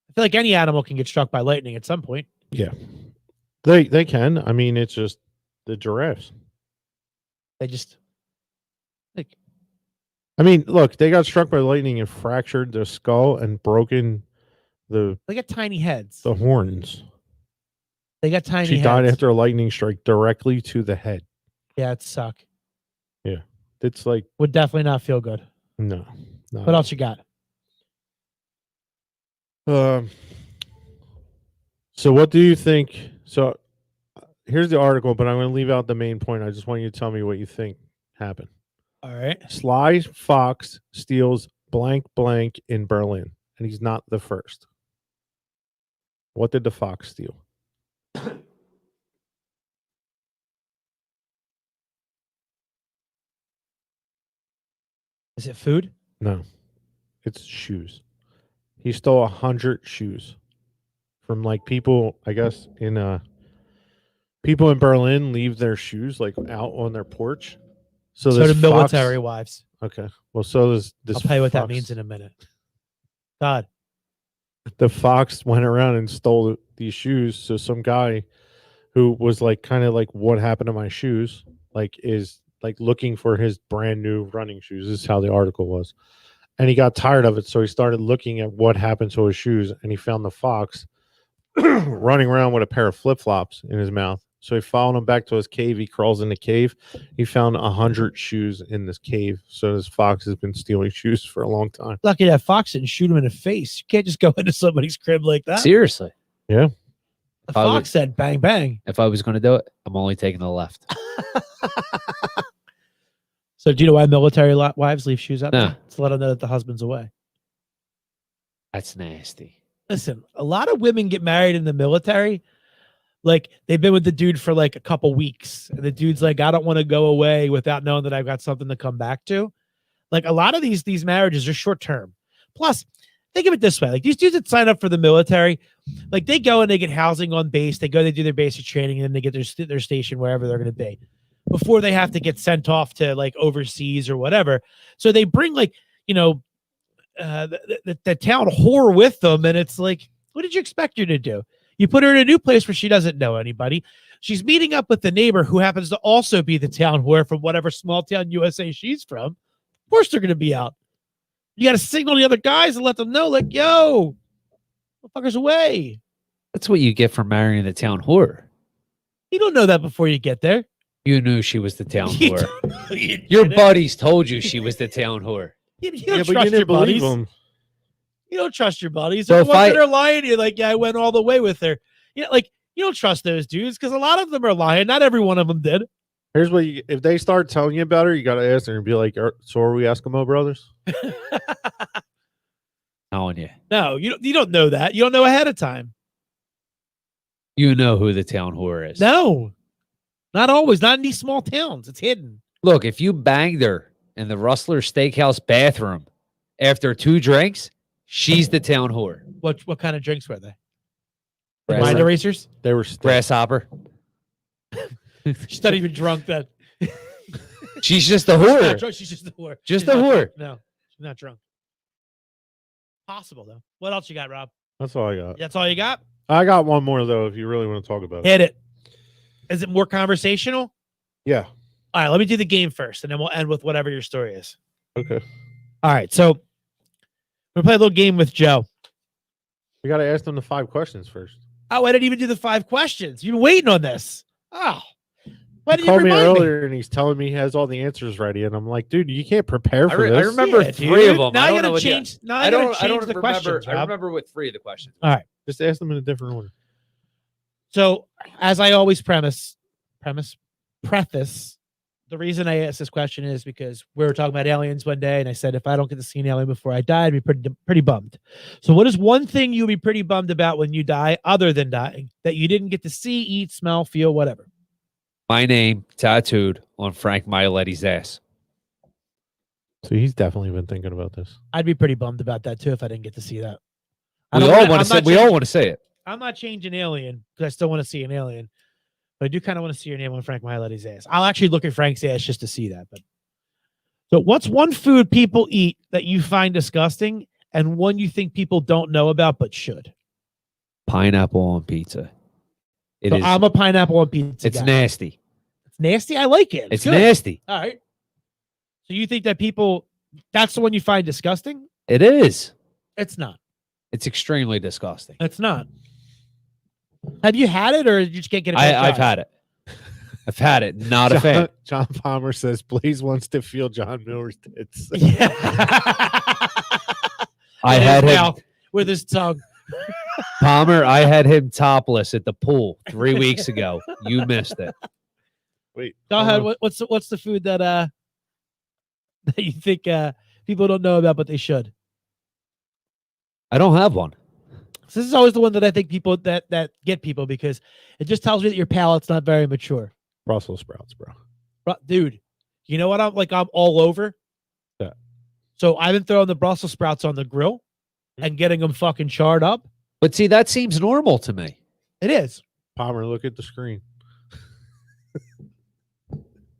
I feel like any animal can get struck by lightning at some point. Yeah. They can. I mean, it's just the giraffes. They just like I mean, look, they got struck by lightning and fractured their skull and broken the they got tiny heads. horns. They got tiny She heads. died after a lightning strike directly to the head. Yeah, it'd suck. It's like, Would definitely not feel good. no. What else you got? So what do you think? So here's the article, but I'm going to leave out the main point. I just want you to tell me what you think happened. All right. Sly Fox steals blank blank in Berlin, and he's not the first. What did the fox steal? Is it food? No, it's shoes. He stole 100 shoes from like people, I guess, in people in Berlin leave their shoes like out on their porch. So So this do military wives. Okay. Well, so this I'll tell you what that fox- means in a minute. God. The fox went around and stole these shoes. So some guy who was like kind of like, what happened to my shoes? Like is like looking for his brand new running shoes. This is how the article was. And he got tired of it. So he started looking at what happened to his shoes, and he found the fox running around with a pair of flip-flops in his mouth. So he followed him back to his cave. He crawls in the cave. He found 100 shoes in this cave. So this fox has been stealing shoes for a long time. Lucky that fox didn't shoot him in the face. You can't just go into somebody's crib like that. Seriously. Yeah. The fox said bang bang. If I was going to do it, I'm only taking the left. So do you know why military wives leave shoes out No. there? To let them know that the husband's away. That's nasty. Listen, a lot of women get married in the military. Like they've been with the dude for like a couple weeks. And the dude's like, I don't want to go away without knowing that I've got something to come back to. Like a lot of these marriages are short term. Plus, think of it this way. Like these dudes that sign up for the military, like they go and they get housing on base. They go, they do their basic training, and then they get their station wherever they're going to be before they have to get sent off to like overseas or whatever. So they bring like, you know, the town whore with them. And it's like, what did you expect her to do? You put her in a new place where she doesn't know anybody. She's meeting up with the neighbor who happens to also be the town whore from whatever small town USA she's from. Of course they're going to be out. You got to signal the other guys and let them know, like, yo, motherfuckers away. That's what you get for marrying the town whore. You don't know that before you get there. You knew she was the town You whore. don't know you Your did it. buddies told you she was the town whore. You don't Yeah, but trust you your didn't believe buddies. him. You don't trust your buddies. So They're if the ones I- that are lying. You're like, yeah, I went all the way with her. You know, like you don't trust those dudes because a lot of them are lying. Not every one of them did. Here's what you, if they start telling you about her, you got to ask her and be like, so are we Eskimo brothers? Telling you. No, you don't know that. You don't know ahead of time. You know who the town whore is. No, not always. Not in these small towns. It's hidden. Look, if you banged her in the Rustler Steakhouse bathroom after 2 drinks, she's the town whore. What kind of drinks were they? Grass- Mind erasers? They were Grasshopper. She's not even drunk then. She's just a She's not whore. drunk. She's just a whore. Just She's a not whore. drunk. No, she's not drunk. Possible though. What else you got, Rob? That's all I got. That's all you got? I got one more though. If you really want to talk about it. Hit it. Is it more conversational? Yeah. All right, let me do the game first, and then we'll end with whatever your story is. Okay. All right, so we'll play a little game with Joe. We got to ask them the 5 questions first. Oh, I didn't even do the 5 questions. You've been waiting on this. Oh, why He didn't you called me remind me? earlier and he's telling me he has all the answers ready, and I'm like, dude, you can't prepare for I this. remember Yeah, 3 dude. of them. Now I you don't know gotta what you- change. Now I you gotta don't change the remember. questions. I Rob. remember what 3 of the questions. Just ask them in a different order. So, as I always preface, the reason I asked this question is because we were talking about aliens one day, and I said if I don't get to see an alien before I die, I'd be pretty bummed. So, what is one thing you'd be pretty bummed about when you die, other than dying, that you didn't get to see, eat, smell, feel, whatever? My name tattooed on Frank Mailetti's ass. So he's definitely been thinking about this. I'd be pretty bummed about that too if I didn't get to see that. I We don't all wanna- want I'm to say. not We changing- all want to say it. I'm not changing alien because I still want to see an alien, but I do kind of want to see your name on Frank Mailetti's ass. I'll actually look at Frank's ass just to see that. But so, what's one food people eat that you find disgusting, and one you think people don't know about but should? Pineapple on pizza. It So is. I'm a pineapple on pizza. It's guy. nasty. It's nasty. I like it. It's good. nasty. All right. So you think that people, that's the one you find disgusting? It is. It's not. It's extremely disgusting. It's not. Have you had it, or you just can't get it? I've had it. I've had it. Not a fan. John Palmer says Blaze wants to feel John Miller's tits. Yeah. I With his had him. mouth, with his tongue. Palmer, I had him topless at the pool 3 weeks ago. You missed it. Wait. Go hold ahead. on. What's the food that that you think people don't know about but they should? I don't have one. So this is always the one that I think people that get people because it just tells me that your palate's not very mature. Brussels sprouts, bro. Dude, you know what? I'm all over. Yeah. So I've been throwing the Brussels sprouts on the grill and getting them fucking charred up. But see, that seems normal to me. It is. Palmer, look at the screen.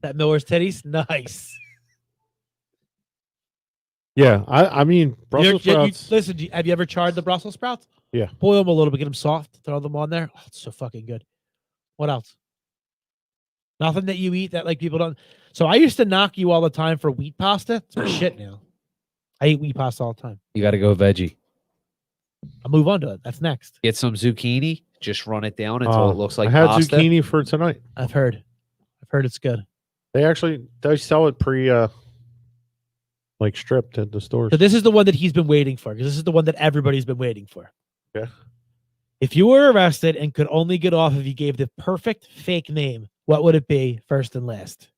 That Miller's titties, nice. Yeah, I mean Brussels sprouts. Listen, have you ever charred the Brussels sprouts? Yeah. Boil them a little bit, get them soft, throw them on there. Oh, it's so fucking good. What else? Nothing that you eat that like people don't. So I used to knock you all the time for wheat pasta. It's my shit now. I eat wheat pasta all the time. You got to go veggie. I'll move on to it. That's next. Get some zucchini. Just run it down until it looks like I had pasta. zucchini for tonight. I've heard it's good. They sell it like stripped at the stores. So this is the one that he's been waiting for because this is the one that everybody's been waiting for. Yeah. If you were arrested and could only get off if you gave the perfect fake name, what would it be first and last?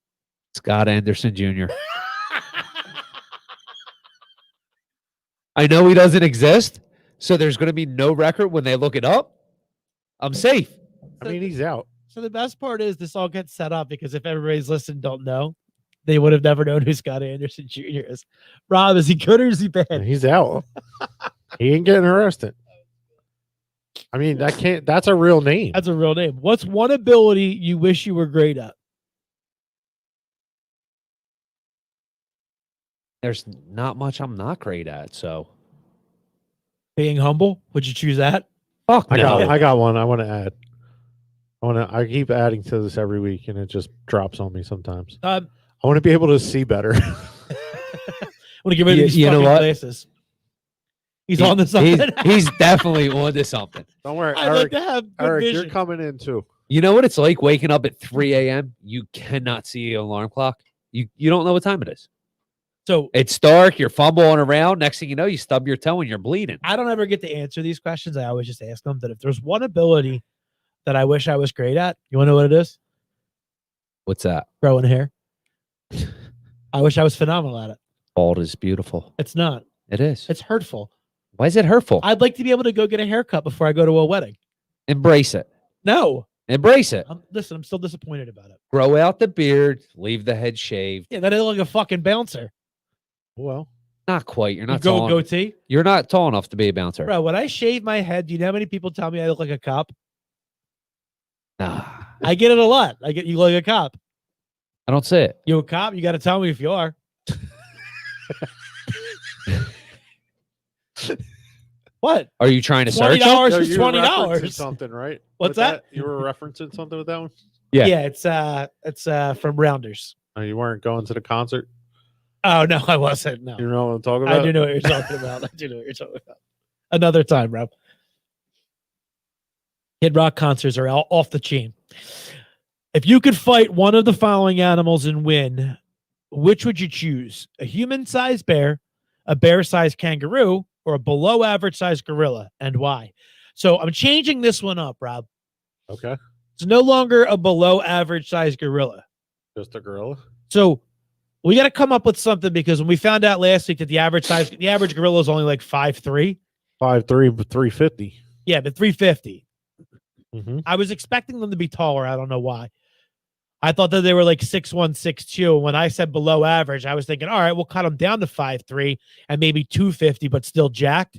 Scott Anderson Jr. I know he doesn't exist, so there's going to be no record when they look it up. I'm safe. I mean, he's out. So the best part is this all gets set up because if everybody's listening don't know, they would have never known who Scott Anderson Jr. is. Rob, is he good or is he bad? He's out. He ain't getting arrested. I mean, that's a real name. That's a real name. What's one ability you wish you were great at? There's not much I'm not great at, so. Being humble? Would you choose that? Fuck I no. got one I want to add. I keep adding to this every week and it just drops on me sometimes. I want to be able to see better. I want to get rid of these You know fucking what? glasses. He's on to something. He's definitely on to something. Don't worry, I'd like Eric. to have good Eric, vision. you're coming in too. You know what it's like waking up at 3 a.m.? You cannot see an alarm clock. You don't know what time it is. So It's dark. You're fumbling around. Next thing you know, you stub your toe and you're bleeding. I don't ever get to answer these questions. I always just ask them that if there's one ability that I wish I was great at, you want to know what it is? What's that? growing hair. I wish I was phenomenal at it. Bald is beautiful. It's not. It is. It's hurtful. Why is it hurtful? I'd like to be able to go get a haircut before I go to a wedding. Embrace it. No. Embrace it. Listen, I'm still disappointed about it. Grow out the beard. Leave the head shaved. Yeah, that is like a fucking bouncer. Well, Not quite. You're not Go tall. goatee. You're not tall enough to be a bouncer. Bro, when I shave my head, do you know how many people tell me I look like a cop? Nah, I get it a lot. I get you look like a cop. I don't see it. You a cop? You got to tell me if you are. What? Are you trying to search? $20 no, is you were referencing $20. something, right? What's With that? You were referencing something with that one? Yeah. Yeah, it's from Rounders. Oh, you weren't going to the concert? Oh no, I wasn't. No. You know what I'm talking about? I do know what you're talking about. I do know what you're talking about. Another time, Rob. Kid Rock concerts are all off the chain. If you could fight one of the following animals and win, which would you choose? A human-sized bear, a bear-sized kangaroo, or a below-average-sized gorilla, and why? So I'm changing this one up, Rob. Okay. It's no longer a below-average-sized gorilla. Just a gorilla? So we got to come up with something because when we found out last week that the average gorilla is only like 5'3". 5'3", but 350. Yeah, but 350. Mm-hmm. I was expecting them to be taller. I don't know why. I thought that they were like 6'1", 6'2". When I said below average, I was thinking, all right, we'll cut them down to 5'3" and maybe 250, but still jacked.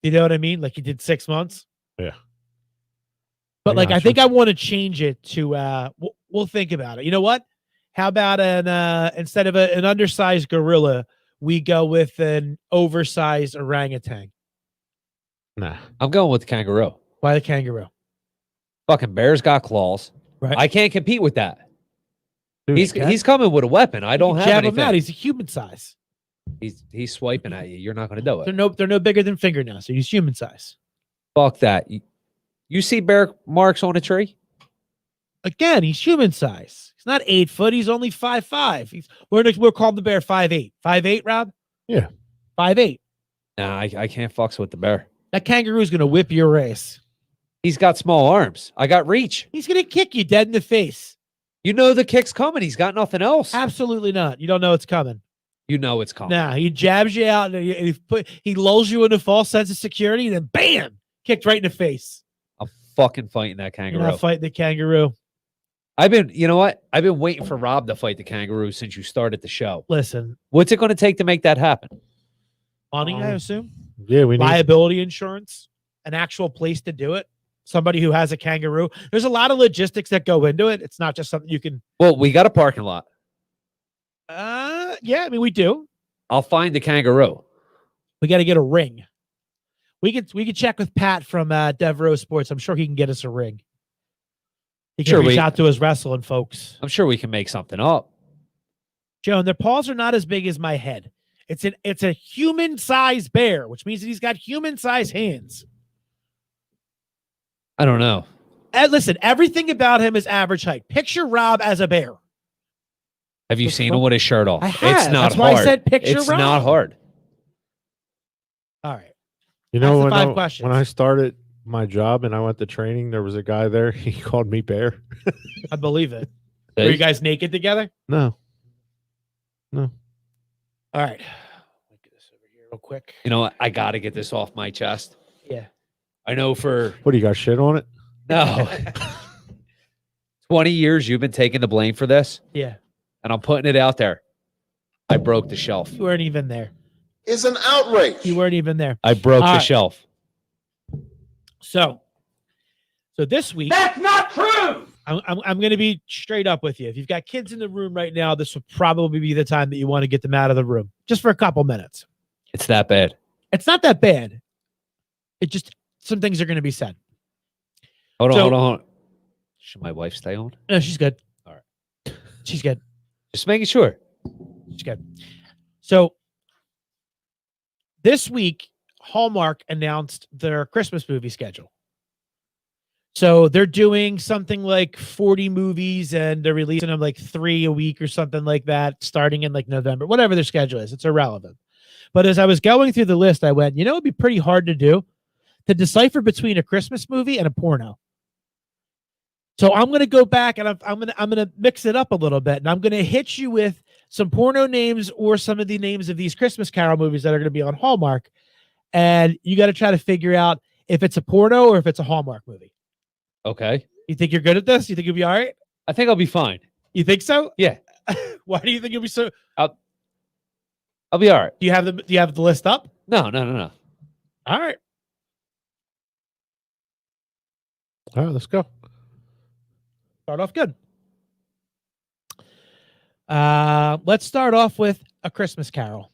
You know what I mean? Like he did 6 months. Yeah. But I gotcha. think I want to change it to we'll think about it. You know what? How about instead of an undersized gorilla, we go with an oversized orangutan? Nah. I'm going with the kangaroo. Why the kangaroo? Fucking bears got claws. Right. I can't compete with that. Dude, He's coming with a weapon. I don't have jab him anything. out. He's a human size. He's swiping at you. You're not going to do it. They're no bigger than fingernails. So he's human size. Fuck that. You see bear marks on a tree? Again, he's human size. He's not 8 foot. He's only 5'5". We're called the bear 5'8". 5'8", Rob? Yeah. 5'8". Nah, I can't fucks with the bear. That kangaroo's gonna whip your ass. He's got small arms. I got reach. He's gonna kick you dead in the face. You know the kick's coming. He's got nothing else. Absolutely not. You don't know it's coming. You know it's coming. Nah, he jabs you out and he lulls you into a false sense of security, and then bam, kicked right in the face. I'm fucking fighting that You're kangaroo. not fighting the kangaroo. You know what? I've been waiting for Rob to fight the kangaroo since you started the show. Listen, What's it going to take to make that happen? money, I assume. Yeah, we need. Liability insurance, an actual place to do it. Somebody who has a kangaroo. There's a lot of logistics that go into it. It's not just something you can. Well, we got a parking lot. Yeah, I mean we do. I'll find the kangaroo. We got to get a ring. We could check with Pat from Devereaux Sports. I'm sure he can get us a ring. He can Sure, reach out to his wrestling folks. I'm sure we can make something up. Joan, their paws are not as big as my head. It's a human-sized bear, which means that he's got human-sized hands. I don't know. And listen, everything about him is average height. Picture Rob as a bear. Have you seen him with his shirt off? I have. It's not That's hard. why I said picture it's Rob. not hard. All right. You know, That's the 5 questions. when I started my job and I went to training, there was a guy there. He called me Bear. I believe it. Were you guys naked together? No. All right. Let me get this over here real quick. You know what? I got to get this off my chest. Yeah. I know for What do you got? Shit on it? no 20 years you've been taking the blame for this, Yeah. and I'm putting it out there. I broke the shelf. You weren't even there. Is an outrage. You weren't even there. I broke All the right. shelf. So this week, That's not true. I'm going to be straight up with you. If you've got kids in the room right now, this will probably be the time that you want to get them out of the room just for a couple minutes. It's that bad. It's not that bad. It just, some things are going to be said. Hold on, So- hold on. Should my wife stay on? No, she's good. All right. She's good. Just making sure. She's good. So this week, Hallmark announced their Christmas movie schedule. So they're doing something like 40 movies and they're releasing them like 3 a week or something like that, starting in like November, whatever their schedule is. It's irrelevant. But as I was going through the list, I went, it'd be pretty hard to do to decipher between a Christmas movie and a porno. So I'm gonna go back and I'm gonna mix it up a little bit, and I'm gonna hit you with some porno names or some of the names of these Christmas Carol movies that are gonna be on Hallmark, and you got to try to figure out if it's a porno or if it's a Hallmark movie. Okay. You think you're good at this? You think you'll be all right? I think I'll be fine. You think so? Yeah. Why do you think you'll be so? I'll be all right. Do you have the list up? No. All right. All right, let's go. Start off good. Let's start off with A Christmas Carol.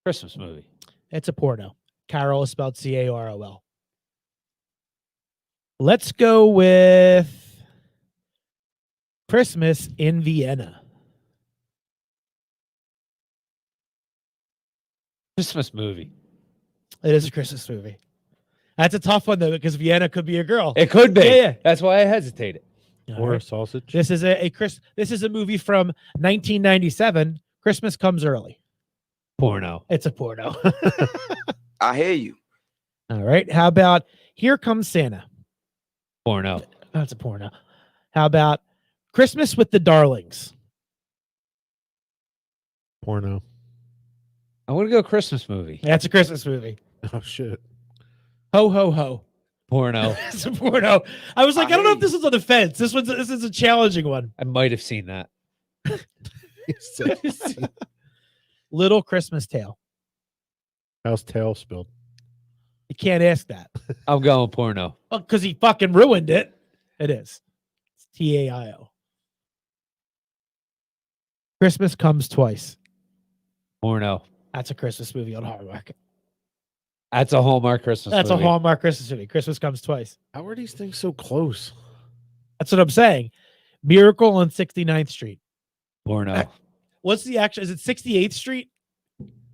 Christmas movie. It's a porno. Carol is spelled Carol. Let's go with Christmas in Vienna. Christmas movie. It is a Christmas movie. That's a tough one though, because Vienna could be a girl. It could be. Yeah. That's why I hesitated. All Or right. sausage. This is this is a movie from 1997. Christmas Comes Early. Porno. It's a porno. I hear you. All right. How about Here Comes Santa? Porno. That's a porno. How about Christmas with the Darlings? Porno. I want to go Christmas movie. That's a Christmas movie. Oh shit. Ho ho ho. Porno. It's a porno. I was like, I don't know if this is on the fence. This is a challenging one. I might have seen that. Little Christmas Tale. How's tail spilled? You can't ask that. I'm going porno. Well, because he fucking ruined it. It is. It's TAIO. Christmas Comes Twice. Porno. That's a Christmas movie on Hallmark. That's a Hallmark Christmas That's movie. a Hallmark Christmas movie. Christmas Comes Twice. How are these things so close? That's what I'm saying. Miracle on 69th Street. Porno. What's the actual? Is it 68th Street?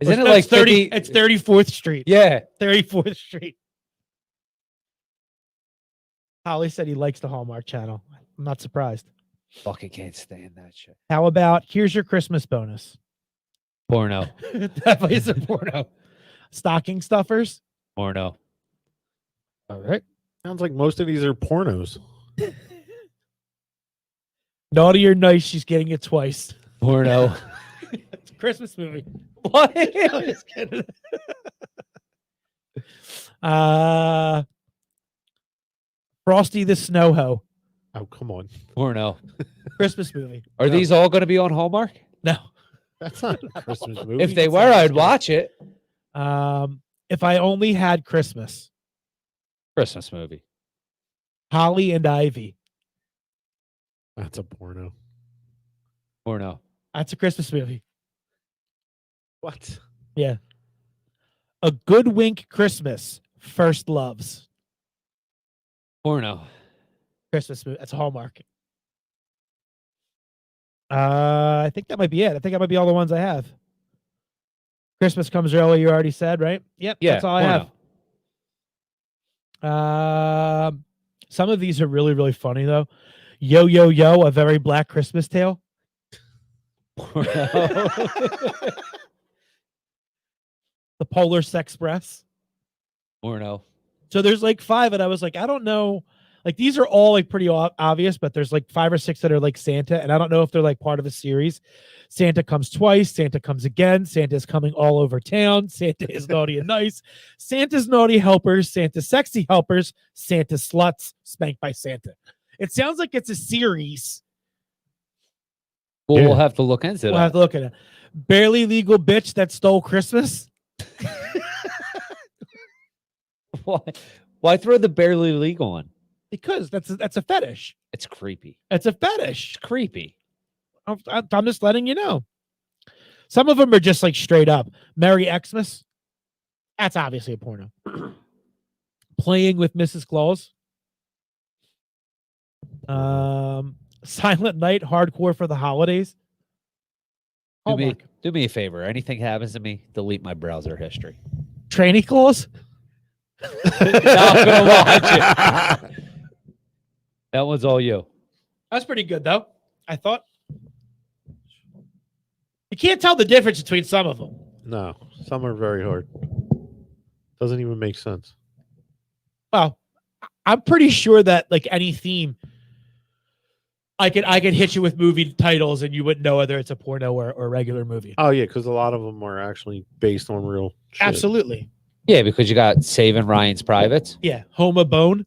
Isn't Or it no, like it's 30? 50? It's 34th Street. Yeah. 34th Street. Holly said he likes the Hallmark Channel. I'm not surprised. Fucking can't stand that shit. How about Here's Your Christmas Bonus? Porno. Definitely is a porno. Stocking stuffers. Porno. All right. Sounds like most of these are pornos. Naughty or Nice, she's getting it twice. Porno. It's a Christmas movie. What? I'm just kidding. Frosty the Snow Hoe. Oh, come on. Porno. Christmas movie. Are these all going to be on Hallmark? No. That's not a Christmas movie. If they were, I'd watch it. If I Only Had Christmas. Christmas movie. Holly and Ivy. That's a porno. Porno. That's a Christmas movie. What? Yeah. A Good Wink Christmas. First Loves. Porno. Christmas movie. That's a Hallmark. I think that might be it. I think that might be all the ones I have. Christmas Comes Early, you already said, right? Yep. Yeah. That's all I have. Some of these are really, really funny though. Yo, yo, yo, A Very Black Christmas Tale. Porno. The Polar Sexpress. Porno. So there's like 5, and I was like, I don't know. Like these are all like pretty obvious, but there's like 5 or 6 that are like Santa, and I don't know if they're like part of a series. Santa Comes Twice, Santa Comes Again, Santa's Coming All Over Town, Santa is Naughty and Nice, Santa's Naughty Helpers, Santa's Sexy Helpers, Santa Sluts, Spanked by Santa. It sounds like it's a series. Well, Yeah. we'll have to look into We'll that. have to look at it. Barely Legal Bitch That Stole Christmas. Why throw the barely legal on? Because that's a fetish. It's creepy. It's a fetish. It's creepy. I'm just letting you know. Some of them are just like straight up. Merry Xmas. That's obviously a porno. Playing with Mrs. Claus. Silent Night, Hardcore for the Holidays. Hallmark. Do me a favor. Anything happens to me, delete my browser history. Tranny Claus. Not gonna watch it. That one's all you. That's pretty good though. I thought. You can't tell the difference between some of them. No, some are very hard. Doesn't even make sense. Well, I'm pretty sure that like any theme I could hit you with movie titles and you wouldn't know whether it's a porno or a regular movie. Oh yeah, because a lot of them are actually based on real shit. Absolutely. Yeah, because you got Saving Ryan's Privates. Yeah. Homa Bone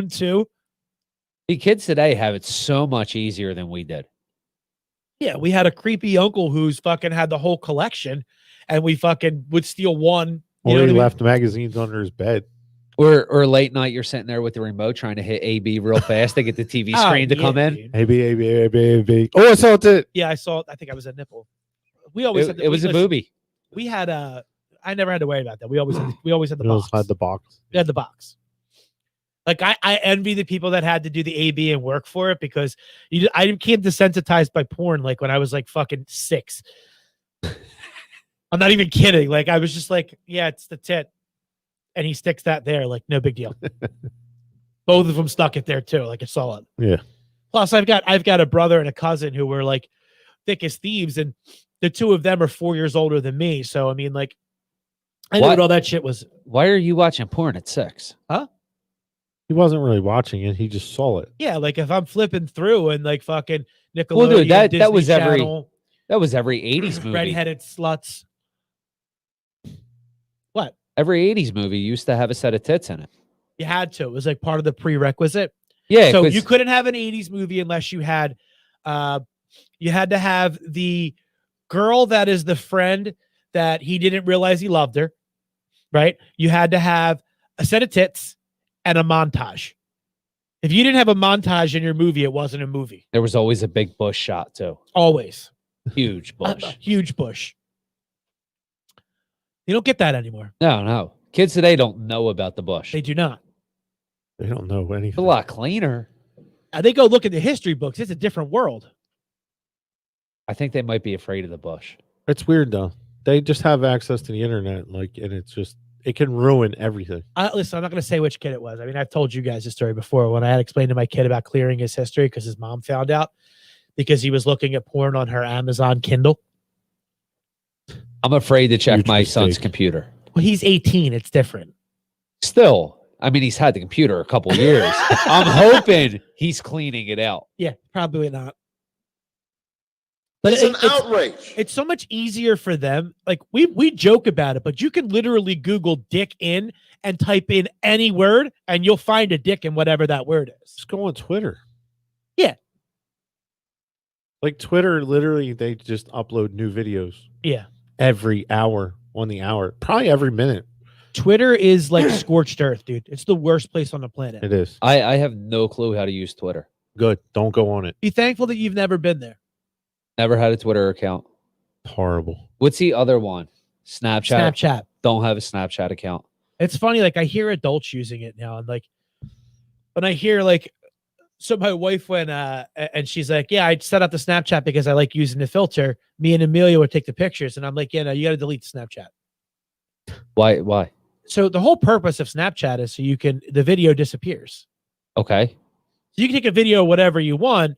2. The kids today have it so much easier than we did. Yeah, we had a creepy uncle who's fucking had the whole collection, and we fucking would steal one. You Or know he what I mean? left magazines under his bed. Or late night, you're sitting there with the remote trying to hit AB real fast to get the TV Oh, screen to yeah, come in. dude. A-B. Oh, I saw it. Yeah, I saw. I think I was a nipple. We always had It was a movie. We had a. I never had to worry about that. We always had the You box. had the box. We had the box. Like I envy the people that had to do the AB and work for it because I became desensitized by porn like when I was like fucking 6. I'm not even kidding. Like I was just like, yeah, it's the tit, and he sticks that there, like no big deal. Both of them stuck it there too, like a solid. Yeah. Plus, I've got a brother and a cousin who were like thick as thieves, and the two of them are 4 years older than me. So I mean, like, I knew what all that shit was. Why are you watching porn at 6? He wasn't really watching it. He just saw it. Yeah, like if I'm flipping through and like fucking Nickelodeon, Well, dude, that Disney was every Channel, every 80s movie. redheaded sluts. What? Every 80s movie used to have a set of tits in it. You had to. It was like part of the prerequisite. Yeah, So 'cause- you couldn't have an 80s movie unless you had to have the girl that is the friend that he didn't realize he loved her, right? You had to have a set of tits and a montage. If you didn't have a montage in your movie, it wasn't a movie. there was always a big bush shot too. Always. Huge bush. Huge bush. You don't get that anymore. No. Kids today don't know about the bush. They do not. They don't know It's a anything. lot cleaner. They go look at the history books. It's a different world. I think they might be afraid of the bush. It's weird though. They just have access to the internet, like, and it's just it can ruin everything. Listen, I'm not going to say which kid it was. I mean, I've told you guys the story before when I had explained to my kid about clearing his history because his mom found out because he was looking at porn on her Amazon Kindle. I'm afraid to check Huge my son's mistake. computer. Well, he's 18. It's different. Still, I mean, he's had the computer a couple years. I'm hoping he's cleaning it out. Yeah, probably not. But It's an outrage. it's so much easier for them. Like we joke about it, but you can literally Google dick in and type in any word and you'll find a dick in whatever that word is. Just go on Twitter. Yeah. Like Twitter, literally, they just upload new videos Yeah. every hour on the hour, probably every minute. Twitter is like scorched earth, dude. It's the worst place on the planet. It is. I have no clue how to use Twitter. Good. Don't go on it. Be thankful that you've never been there. Never had a Twitter account. Horrible. What's the other one? Snapchat. Snapchat. Don't have a Snapchat account. It's funny, like I hear adults using it now, and like when I hear like, so my wife went and she's like, yeah, I set up the Snapchat because I like using the filter. Me and Amelia would take the pictures, and I'm like, yeah, no, you got to delete the Snapchat. Why? So the whole purpose of Snapchat is so the video disappears. Okay. So you can take a video whatever you want.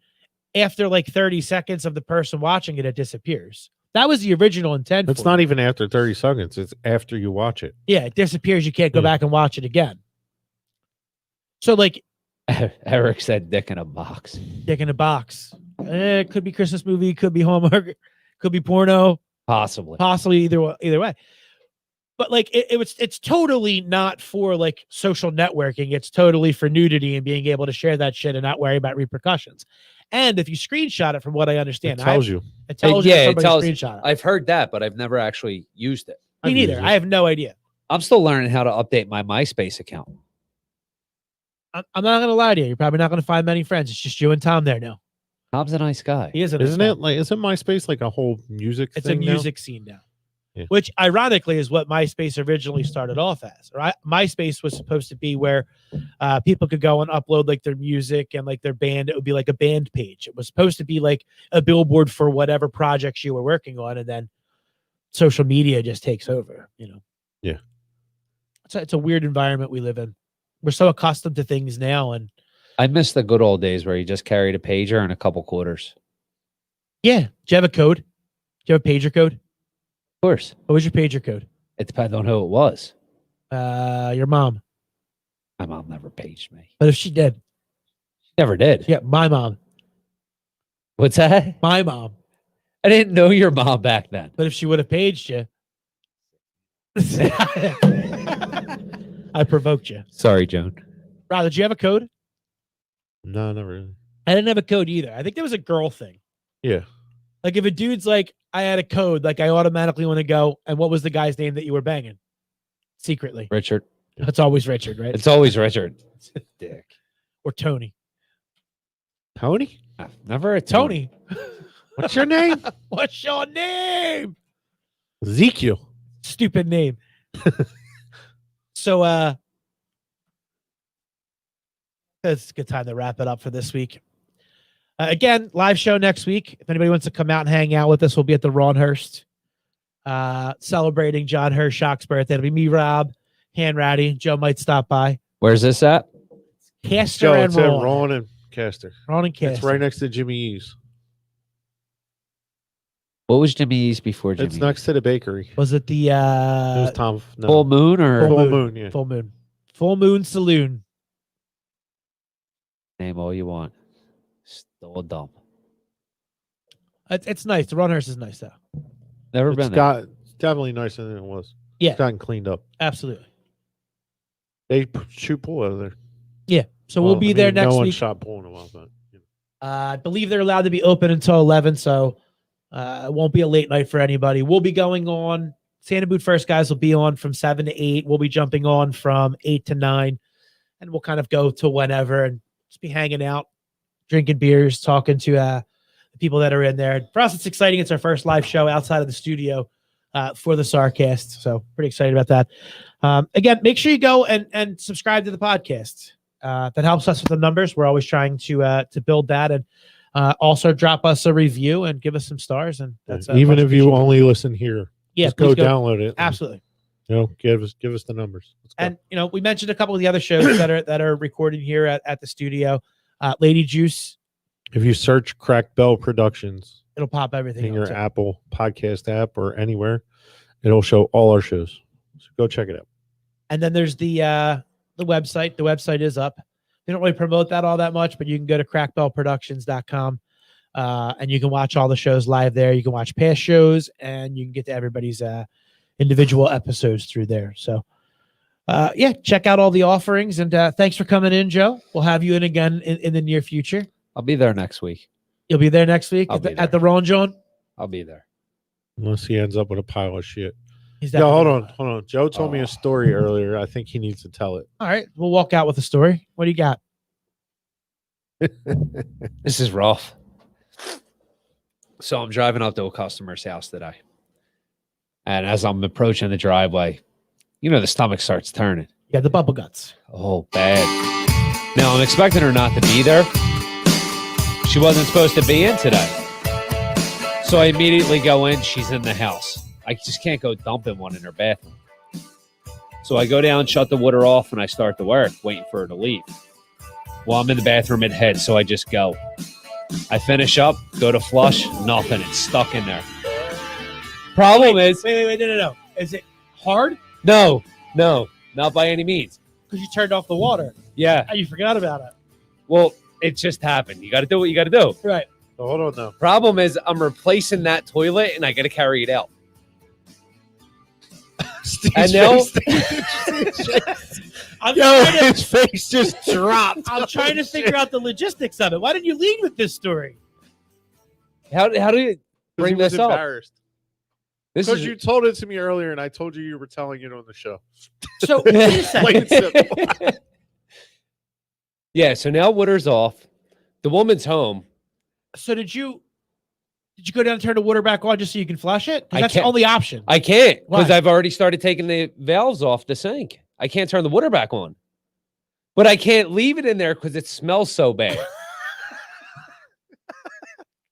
After like 30 seconds of the person watching it, it disappears. That was the original intent. It's for not it. even after 30 seconds. It's after you watch it. Yeah, it disappears. You can't go Yeah. back and watch it again. So like Eric said dick in a box. dick in a box. It could be Christmas movie, could be Hallmark, could be porno, Possibly. possibly either way. But like it's totally not for like social networking. It's totally for nudity and being able to share that shit and not worry about repercussions. And if you screenshot it, from what I understand, It tells you. it tells you Yeah, that it somebody tells- screenshot it. I've heard that, but I've never actually used it. Me I've neither. used it. I have no idea. I'm still learning how to update my MySpace account. I'm not gonna lie to you. You're probably not gonna find many friends. It's just you and Tom there now. Tom's a nice guy. He is, Isn't it like, isn't MySpace like a whole music It's thing a now? music scene now. Yeah. Which ironically is what MySpace originally started off as. Right? MySpace was supposed to be where people could go and upload like their music and like their band. It would be like a band page. It was supposed to be like a billboard for whatever projects you were working on, and then social media just takes over. You know. Yeah. It's a weird environment we live in. We're so accustomed to things now, and I miss the good old days where you just carried a pager and a couple quarters. yeah. Do you have a code? Do you have a pager code? Of course. What was your pager code? It depends on who it was. Your mom. My mom never paged me. But if she did, Never did. Yeah, my mom. What's that? My mom. I didn't know your mom back then. But if she would have paged you, I provoked you. Sorry, Joan. Rob, did you have a code? No, not really. I didn't have a code either. I think there was a girl thing. Yeah. Like if a dude's like, I had a code, like I automatically want to go. And what was the guy's name that you were banging? Secretly. Richard. It's always Richard, right? It's always Richard. Dick. Or Tony. Tony? Never a Tony. What's your name? What's your name? Ezekiel. Stupid name. So it's a good time to wrap it up for this week. Again, live show next week. If anybody wants to come out and hang out with us, we'll be at the Ronhurst celebrating John Hershock's birthday. It'll be me, Rob, Hanratty. Joe might stop by. Where's this at? Caster Joe, and it's at Ron. Ron and Caster. Ron and Caster. It's right next to Jimmy E's. What was Jimmy E's before Jimmy? It's next to the bakery. Was it the It was Tom. No. Full Moon or Full Moon, yeah. Full Moon. Full Moon Saloon. name all you want. Still dumb. It's nice. The Ronhurst is nice though. Never It's been there. definitely nicer than it was. Yeah. It's gotten cleaned up. Absolutely. They shoot pool out of there. Yeah. So we'll be there next no one week. shot pool in a while, but I believe they're allowed to be open until 11, so it won't be a late night for anybody. We'll be going on. Santa Boot First guys will be on from 7 to 8. We'll be jumping on from 8 to 9, and we'll kind of go to whenever and just be hanging out, drinking beers, talking to the people that are in there. For us, it's exciting. It's our first live show outside of the studio for the Sarcast, so pretty excited about that. Again, make sure you go and subscribe to the podcast. That helps us with the numbers. We're always trying to build that, and also drop us a review and give us some stars. And that's even much if you appreciated. only listen here, Yeah, just go please download it. Absolutely. Give us the numbers. Let's go. And we mentioned a couple of the other shows that are recorded here at the studio. Lady Juice, if you search Crack Bell Productions it'll pop everything in up, your too. Apple podcast app or anywhere, it'll show all our shows. So go check it out. And then there's the website. The website is up. We don't really promote that all that much, but you can go to crackbellproductions.com and you can watch all the shows live there. You can watch past shows, and you can get to everybody's individual episodes through there. So, check out all the offerings. And thanks for coming in, Joe. We'll have you in again in the near future. I'll be there next week. You'll be there next week I'll at be the Ron Joan. I'll be there. Unless he ends up with a pile of shit. He's Yeah, hold definitely- on. Joe told me a story earlier. I think he needs to tell it. All right, we'll walk out with a story. What do you got? This is rough. So I'm driving up to a customer's house today. And as I'm approaching the driveway, the stomach starts turning. You got the bubble guts. Oh, bad. Now, I'm expecting her not to be there. She wasn't supposed to be in today. So I immediately go in. She's in the house. I just can't go dumping one in her bathroom. So I go down, shut the water off, and I start to work, waiting for her to leave. Well, I'm in the bathroom at head, so I just go. I finish up, go to flush, nothing. It's stuck in there. Problem is... Wait, no. Is it hard? No, not by any means. Because you turned off the water. Yeah. Oh, you forgot about it. Well, it just happened. You got to do what you got to do. Right. So hold on now. Problem is, I'm replacing that toilet, and I got to carry it out. And now, His face just dropped. I'm trying to figure out the logistics of it. Why didn't you lead with this story? how do you bring He was this up? embarrassed. This Because is you told it to me earlier, and I told you were telling it on the show. So wait a second. Plain and simple. Yeah. So now water's off. The woman's home. So did you go down and turn the water back on just so you can flush it? 'Cause I that's the can't. only option. I can't because Why? I've already started taking the valves off the sink. I can't turn the water back on, but I can't leave it in there because it smells so bad.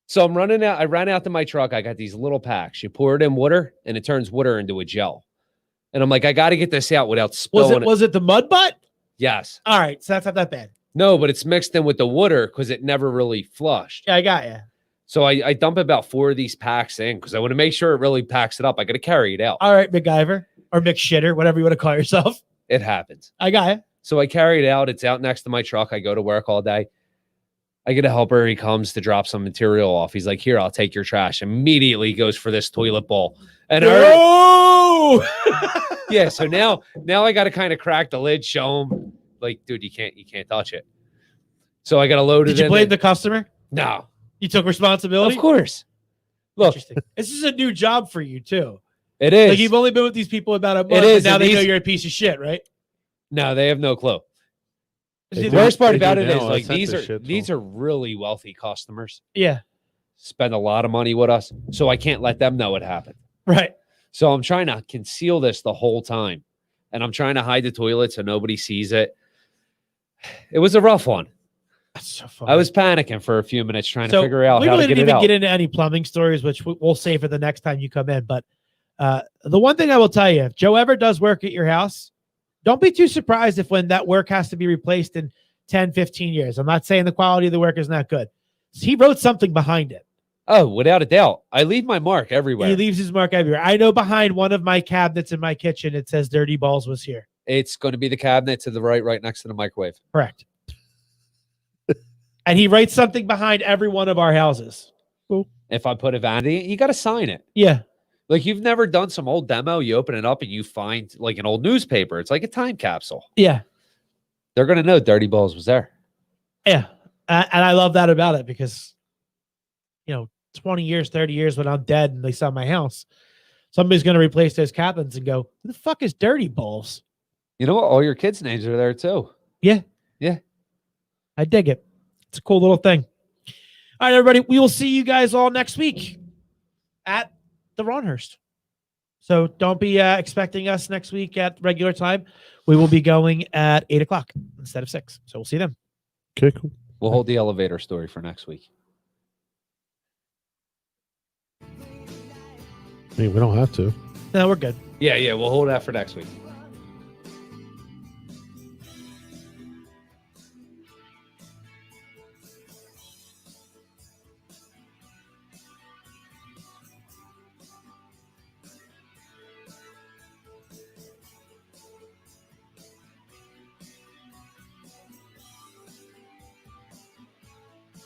So I'm running out. I ran out to my truck. I got these little packs. You pour it in water, and it turns water into a gel. And I'm like, I got to get this out without spilling Was it the mud butt? Yes. All right, so that's not that bad. No, but it's mixed in with the water because it never really flushed. Yeah, I got you. So I dump about 4 of these packs in because I want to make sure it really packs it up. I got to carry it out. All right, MacGyver or McShitter, whatever you want to call yourself. It happens. I got you. So I carry it out. It's out next to my truck. I go to work all day. I get a helper. He comes to drop some material off. He's like, "Here, I'll take your trash." Immediately goes for this toilet bowl. And yeah, so now I got to kind of crack the lid, show him, like, dude, you can't touch it. So I got to load it in. Did you blame the customer? No. You took responsibility? Of course. Look, Interesting. This is a new job for you, too. It is. Like, you've only been with these people about a month, It is, and now and they know these- you're a piece of shit, right? No, they have no clue. They The do- worst part they do about it is, now. I like, sent these this are shit to these them. are really wealthy customers. Yeah, Spend a lot of money with us, so I can't let them know it happened. right. So I'm trying to conceal this the whole time, and I'm trying to hide the toilet so nobody sees it. It was a rough one. That's so funny. I was panicking for a few minutes trying So to figure out we how to really get didn't it even out. get into any plumbing stories, which we'll save for the next time you come in. But the one thing I will tell you, if Joe ever does work at your house, don't be too surprised if when that work has to be replaced in 10, 15 years. I'm not saying the quality of the work is not good. He wrote something behind it. Oh, without a doubt. I leave my mark everywhere. He leaves his mark everywhere. I know behind one of my cabinets in my kitchen, it says Dirty Balls was here. It's going to be the cabinet to the right next to the microwave. Correct. And he writes something behind every one of our houses. If I put a vanity, you got to sign it. Yeah. Like, you've never done some old demo. You open it up and you find like an old newspaper. It's like a time capsule. Yeah. They're going to know Dirty Balls was there. Yeah. And I love that about it because, 20 years, 30 years when I'm dead and they sell my house, somebody's going to replace those cabins and go, who the fuck is Dirty Balls? You know what? All your kids' names are there too. Yeah. Yeah. I dig it. It's a cool little thing. All right, everybody. We will see you guys all next week at the Ronhurst. So don't be expecting us next week at regular time. We will be going at 8:00 instead of 6. So we'll see them. Okay, cool. We'll hold the elevator story for next week. I mean, we don't have to. No, we're good. Yeah. We'll hold that for next week.